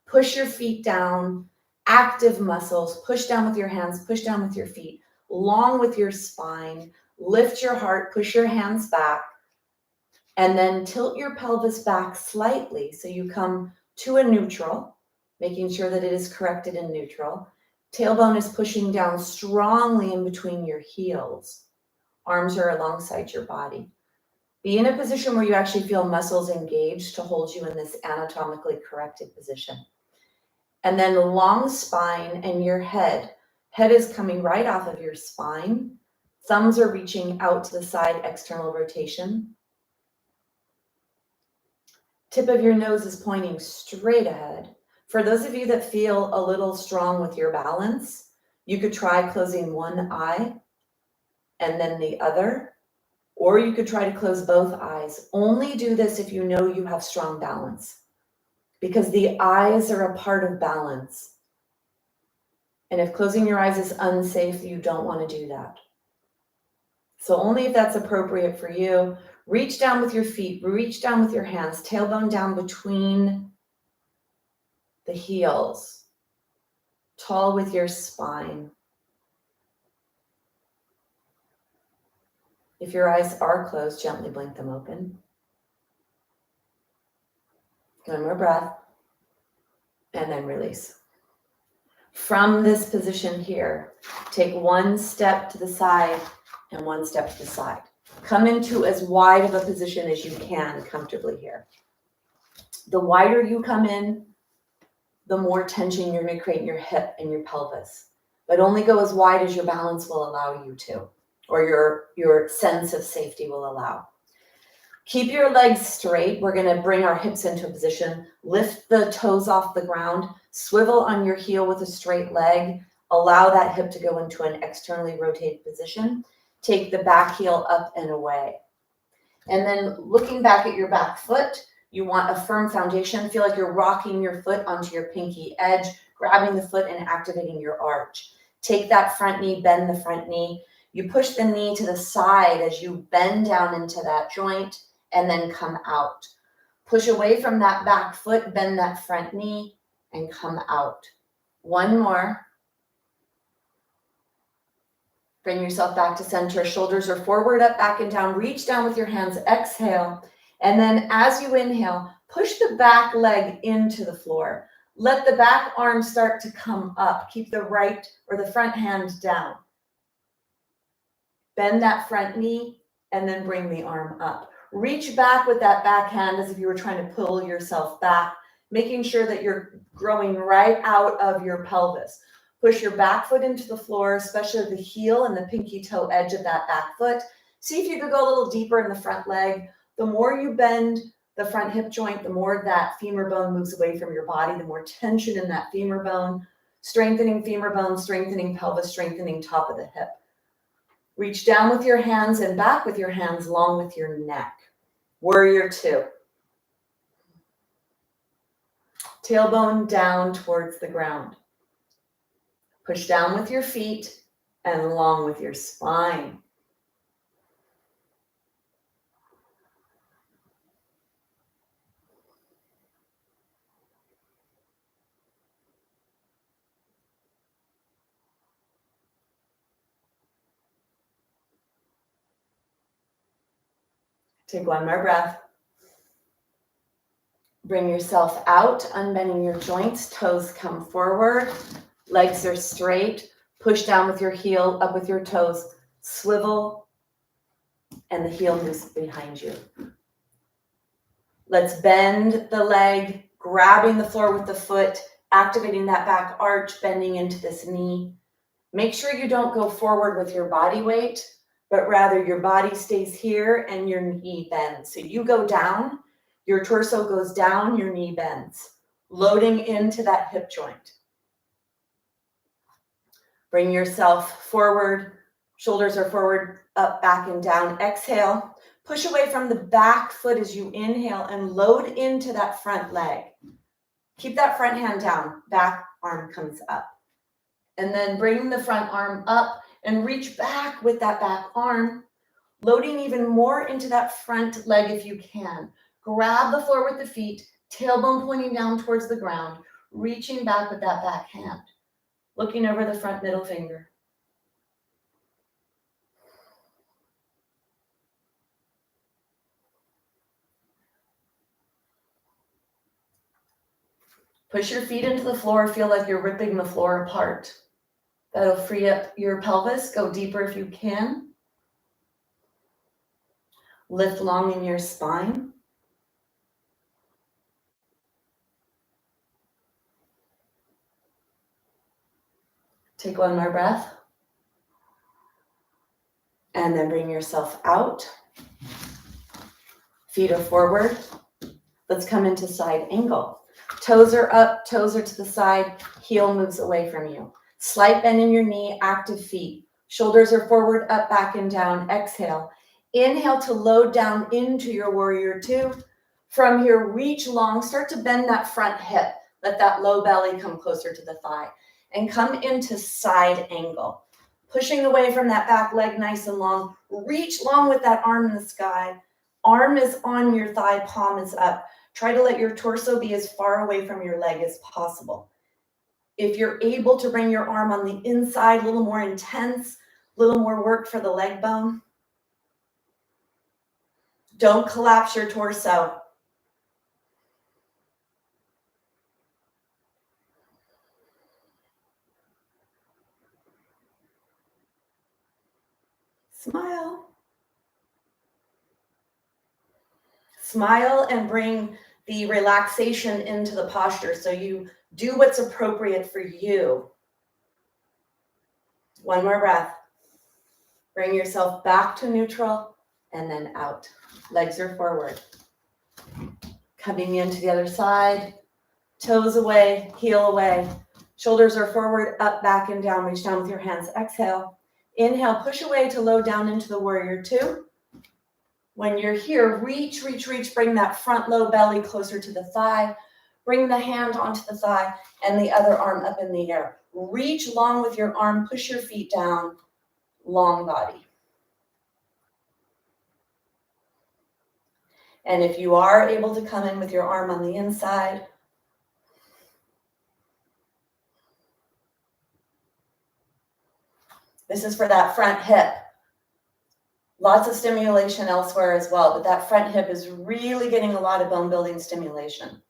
Push your feet down, active muscles, push down with your hands, push down with your feet, long with your spine, lift your heart, push your hands back, and then tilt your pelvis back slightly so you come to a neutral, making sure that it is corrected in neutral. Tailbone is pushing down strongly in between your heels. Arms are alongside your body. Be in a position where you actually feel muscles engaged to hold you in this anatomically corrected position. And then long spine and your head. Head is coming right off of your spine. Thumbs are reaching out to the side, external rotation. Tip of your nose is pointing straight ahead. For those of you that feel a little strong with your balance, you could try closing one eye and then the other. Or you could try to close both eyes. Only do this if you know you have strong balance, because the eyes are a part of balance. And if closing your eyes is unsafe, you don't want to do that. So only if that's appropriate for you. Reach down with your feet, reach down with your hands, tailbone down between the heels, tall with your spine. If your eyes are closed, gently blink them open. One more breath, and then release. From this position here, take one step to the side and one step to the side. Come into as wide of a position as you can comfortably here. The wider you come in, the more tension you're going to create in your hip and your pelvis. But only go as wide as your balance will allow you to, or your sense of safety will allow. Keep your legs straight. We're going to bring our hips into a position. Lift the toes off the ground. Swivel on your heel with a straight leg. Allow that hip to go into an externally rotated position. Take the back heel up and away. And then looking back at your back foot, you want a firm foundation. Feel like you're rocking your foot onto your pinky edge, grabbing the foot and activating your arch. Take that front knee, bend the front knee. You push the knee to the side as you bend down into that joint and then come out. Push away from that back foot, bend that front knee and come out. One more. Bring yourself back to center. Shoulders are forward, up, back, and down. Reach down with your hands. Exhale. And then as you inhale, push the back leg into the floor. Let the back arm start to come up. Keep the right or the front hand down. Bend that front knee and then bring the arm up. Reach back with that back hand as if you were trying to pull yourself back, making sure that you're growing right out of your pelvis. Push your back foot into the floor, especially the heel and the pinky toe edge of that back foot. See if you could go a little deeper in the front leg. The more you bend the front hip joint, the more that femur bone moves away from your body, the more tension in that femur bone, strengthening femur bone, strengthening pelvis, strengthening top of the hip. Reach down with your hands and back with your hands, long with your neck. Warrior two. Tailbone down towards the ground. Push down with your feet and along with your spine. Take one more breath. Bring yourself out, unbending your joints, toes come forward, legs are straight, push down with your heel, up with your toes, swivel, and the heel moves behind you. Let's bend the leg, grabbing the floor with the foot, activating that back arch, bending into this knee. Make sure you don't go forward with your body weight, but rather your body stays here and your knee bends. So you go down, your torso goes down, your knee bends, loading into that hip joint. Bring yourself forward, shoulders are forward, up, back, and down. Exhale, push away from the back foot as you inhale and load into that front leg. Keep that front hand down, back arm comes up. And then bring the front arm up and reach back with that back arm, loading even more into that front leg if you can. Grab the floor with the feet, tailbone pointing down towards the ground, reaching back with that back hand, looking over the front middle finger. Push your feet into the floor, feel like you're ripping the floor apart. That'll free up your pelvis, go deeper if you can. Lift long in your spine. Take one more breath. And then bring yourself out. Feet are forward. Let's come into side angle. Toes are up, toes are to the side, heel moves away from you. Slight bend in your knee, active feet. Shoulders are forward, up, back, and down. Exhale. Inhale to load down into your warrior two. From here, reach long, start to bend that front hip. Let that low belly come closer to the thigh. And come into side angle. Pushing away from that back leg nice and long. Reach long with that arm in the sky. Arm is on your thigh, palm is up. Try to let your torso be as far away from your leg as possible. If you're able to bring your arm on the inside, a little more intense, a little more work for the leg bone. Don't collapse your torso. Smile. Smile and bring the relaxation into the posture so you do what's appropriate for you. One more breath. Bring yourself back to neutral and then out. Legs are forward. Coming into the other side. Toes away, heel away. Shoulders are forward, up, back, and down. Reach down with your hands. Exhale. Inhale, push away to low down into the warrior two. When you're here, reach, bring that front low belly closer to the thigh. Bring the hand onto the thigh and the other arm up in the air. Reach long with your arm, push your feet down, long body. And if you are able to come in with your arm on the inside, this is for that front hip. Lots of stimulation elsewhere as well, but that front hip is really getting a lot of bone building stimulation.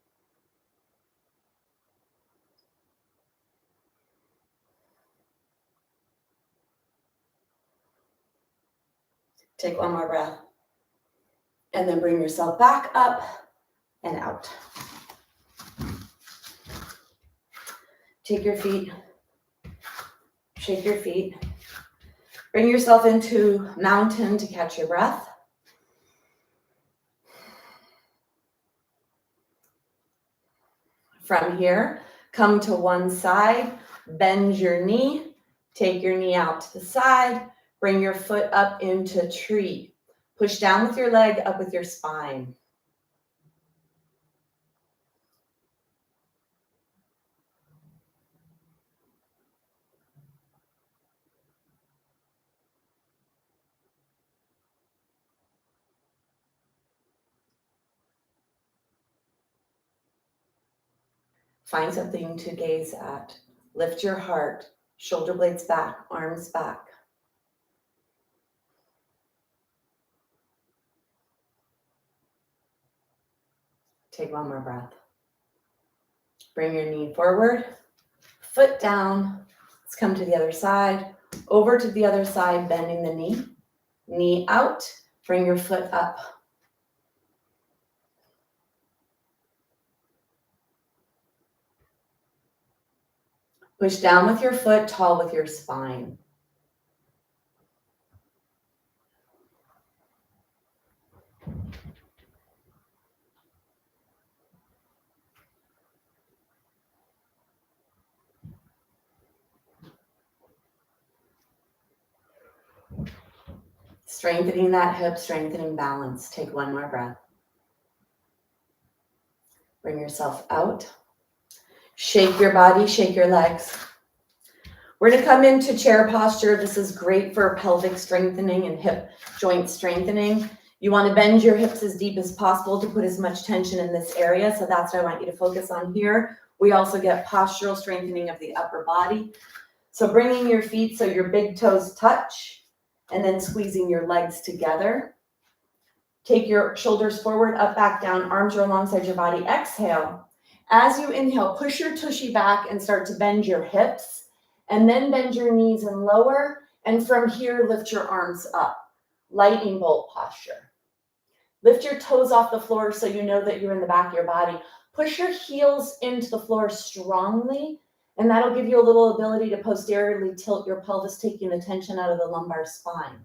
Take one more breath. And then bring yourself back up and out. Take your feet, shake your feet. Bring yourself into mountain to catch your breath. From here, come to one side, bend your knee, take your knee out to the side, bring your foot up into tree. Push down with your leg, up with your spine. Find something to gaze at. Lift your heart, shoulder blades back, arms back. Take one more breath. Bring your knee forward, foot down. Let's come to the other side. Over to the other side, bending the knee. Knee out, bring your foot up. Push down with your foot, tall with your spine. Strengthening that hip, strengthening balance. Take one more breath. Bring yourself out. Shake your body, shake your legs. We're going to come into chair posture. This is great for pelvic strengthening and hip joint strengthening. You want to bend your hips as deep as possible to put as much tension in this area. So that's what I want you to focus on here. We also get postural strengthening of the upper body. So bringing your feet so your big toes touch and then squeezing your legs together. Take your shoulders forward, up, back, down. Arms are alongside your body. Exhale. As you inhale, push your tushy back and start to bend your hips. And then bend your knees and lower. And from here, lift your arms up. Lightning bolt posture. Lift your toes off the floor so you know that you're in the back of your body. Push your heels into the floor strongly. And that'll give you a little ability to posteriorly tilt your pelvis, taking the tension out of the lumbar spine.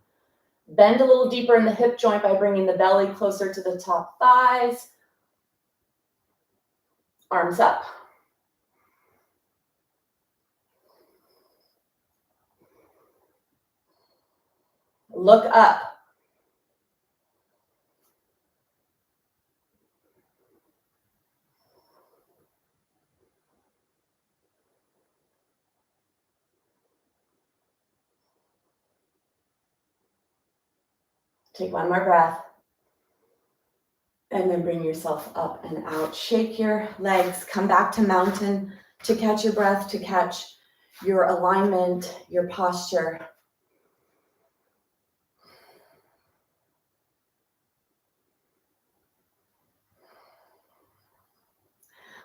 Bend a little deeper in the hip joint by bringing the belly closer to the top thighs. Arms up. Look up. Take one more breath. And then bring yourself up and out. Shake your legs. Come back to mountain to catch your breath, to catch your alignment, your posture.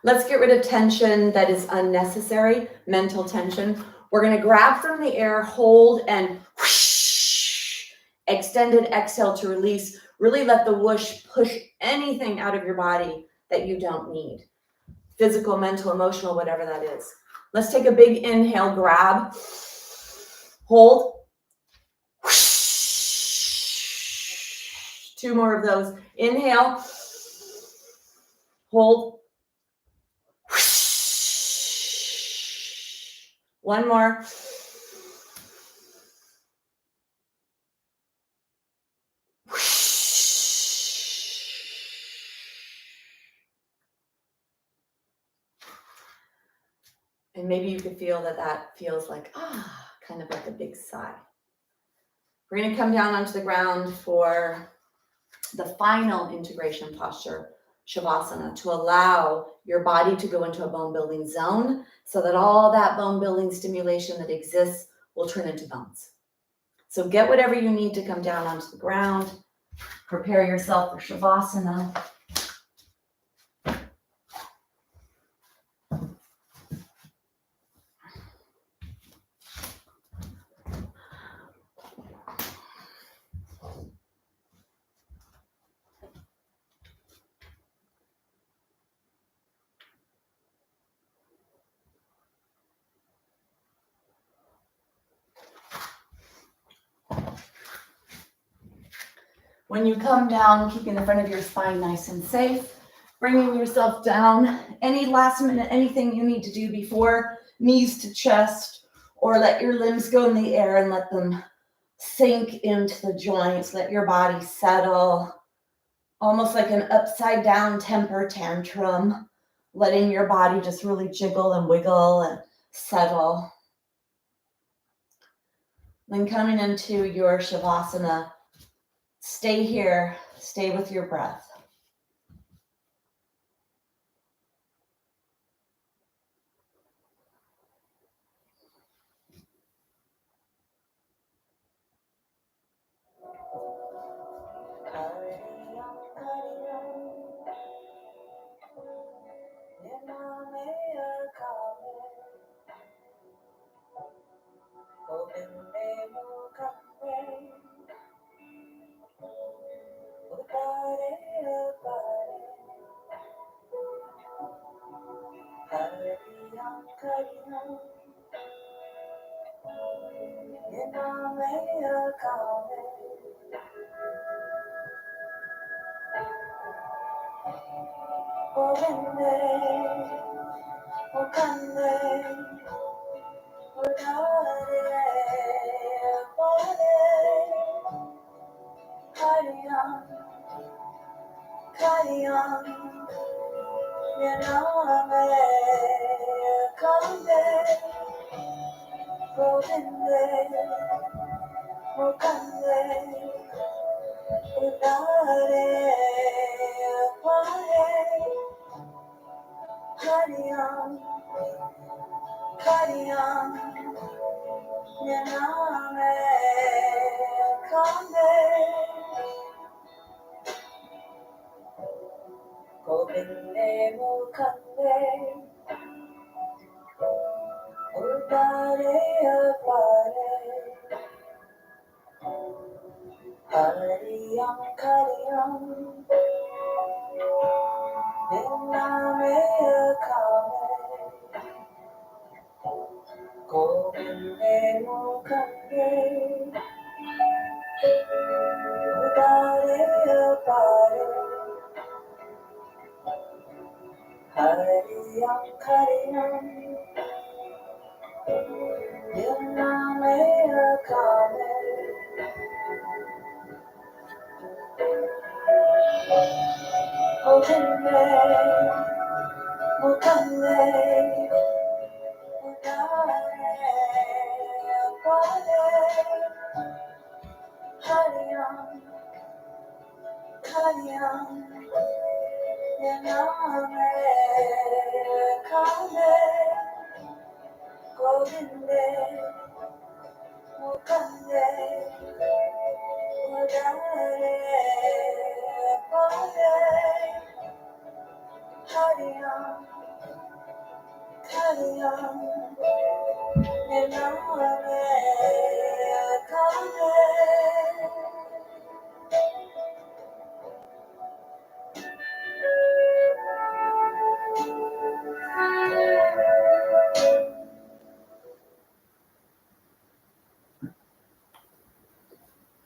Let's get rid of tension that is unnecessary, mental tension. We're going to grab from the air, hold, and whoosh, extended exhale to release. Really let the whoosh push anything out of your body that you don't need. Physical, mental, emotional, whatever that is. Let's take a big inhale, grab, hold. Whoosh. 2 more of those. Inhale, hold. 1 more. And maybe you could feel that feels like, kind of like a big sigh. We're going to come down onto the ground for the final integration posture, Shavasana, to allow your body to go into a bone building zone so that all that bone building stimulation that exists will turn into bones. So get whatever you need to come down onto the ground. Prepare yourself for Shavasana. When you come down, keeping the front of your spine nice and safe, bringing yourself down. Any last minute, anything you need to do before knees to chest, or let your limbs go in the air and let them sink into the joints. Let your body settle, almost like an upside down temper tantrum, letting your body just really jiggle and wiggle and settle. Then coming into your Shavasana, stay here, stay with your breath.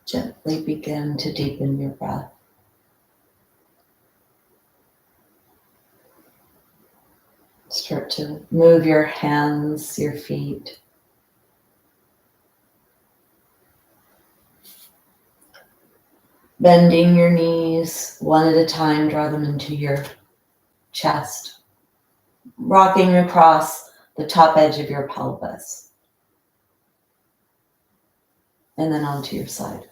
Gently begin to deepen your breath. Start to move your hands, your feet. Bending your knees one at a time, draw them into your chest. Rocking across the top edge of your pelvis. And then onto your side.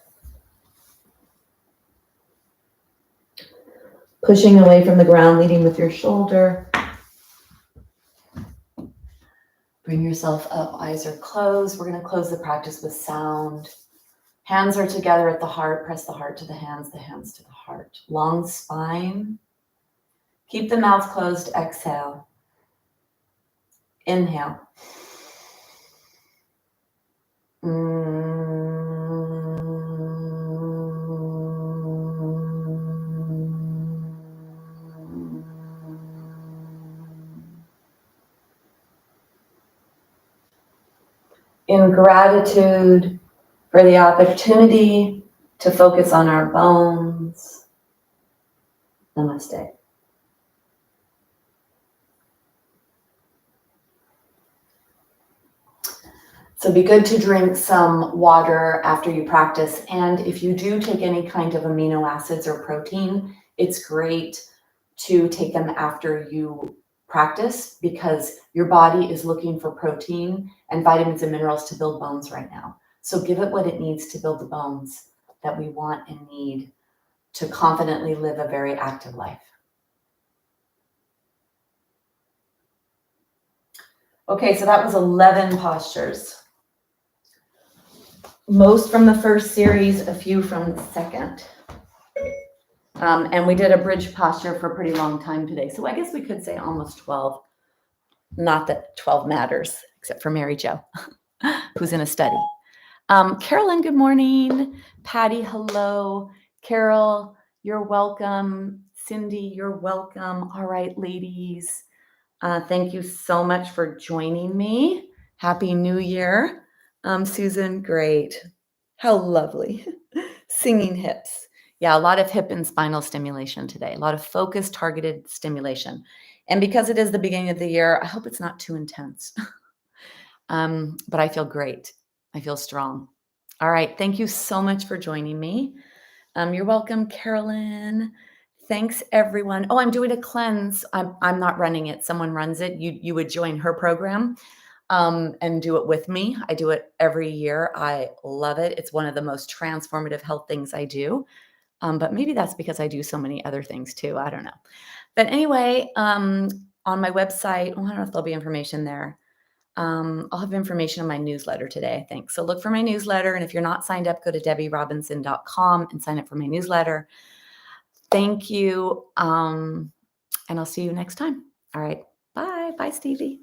Pushing away from the ground, leading with your shoulder. Bring yourself up, eyes are closed. We're going to close the practice with sound. Hands are together at the heart. Press the heart to the hands to the heart. Long spine. Keep the mouth closed. Exhale. Inhale. In gratitude for the opportunity to focus on our bones. Namaste. So be good to drink some water after you practice. And if you do take any kind of amino acids or protein, it's great to take them after you practice because your body is looking for protein and vitamins and minerals to build bones right now. So give it what it needs to build the bones that we want and need to confidently live a very active life. Okay, so that was 11 postures. Most from the first series, a few from the second. And we did a bridge posture for a pretty long time today. So I guess we could say almost 12. Not that 12 matters, except for Mary Jo, who's in a study. Carolyn, good morning. Patty, hello. Carol, you're welcome. Cindy, you're welcome. All right, ladies. Thank you so much for joining me. Happy New Year. Susan, great. How lovely. Singing hips. Yeah, a lot of hip and spinal stimulation today, a lot of focused, targeted stimulation. And because it is the beginning of the year, I hope it's not too intense. But I feel great. I feel strong. All right. Thank you so much for joining me. You're welcome, Carolyn. Thanks, everyone. Oh, I'm doing a cleanse. I'm not running it. Someone runs it. You would join her program and do it with me. I do it every year. I love it. It's one of the most transformative health things I do. But maybe that's because I do so many other things too. I don't know. But anyway, on my website, oh, I don't know if there'll be information there. I'll have information on my newsletter today, I think. So look for my newsletter. And if you're not signed up, go to debbierobinson.com and sign up for my newsletter. Thank you. And I'll see you next time. All right. Bye. Bye, Stevie.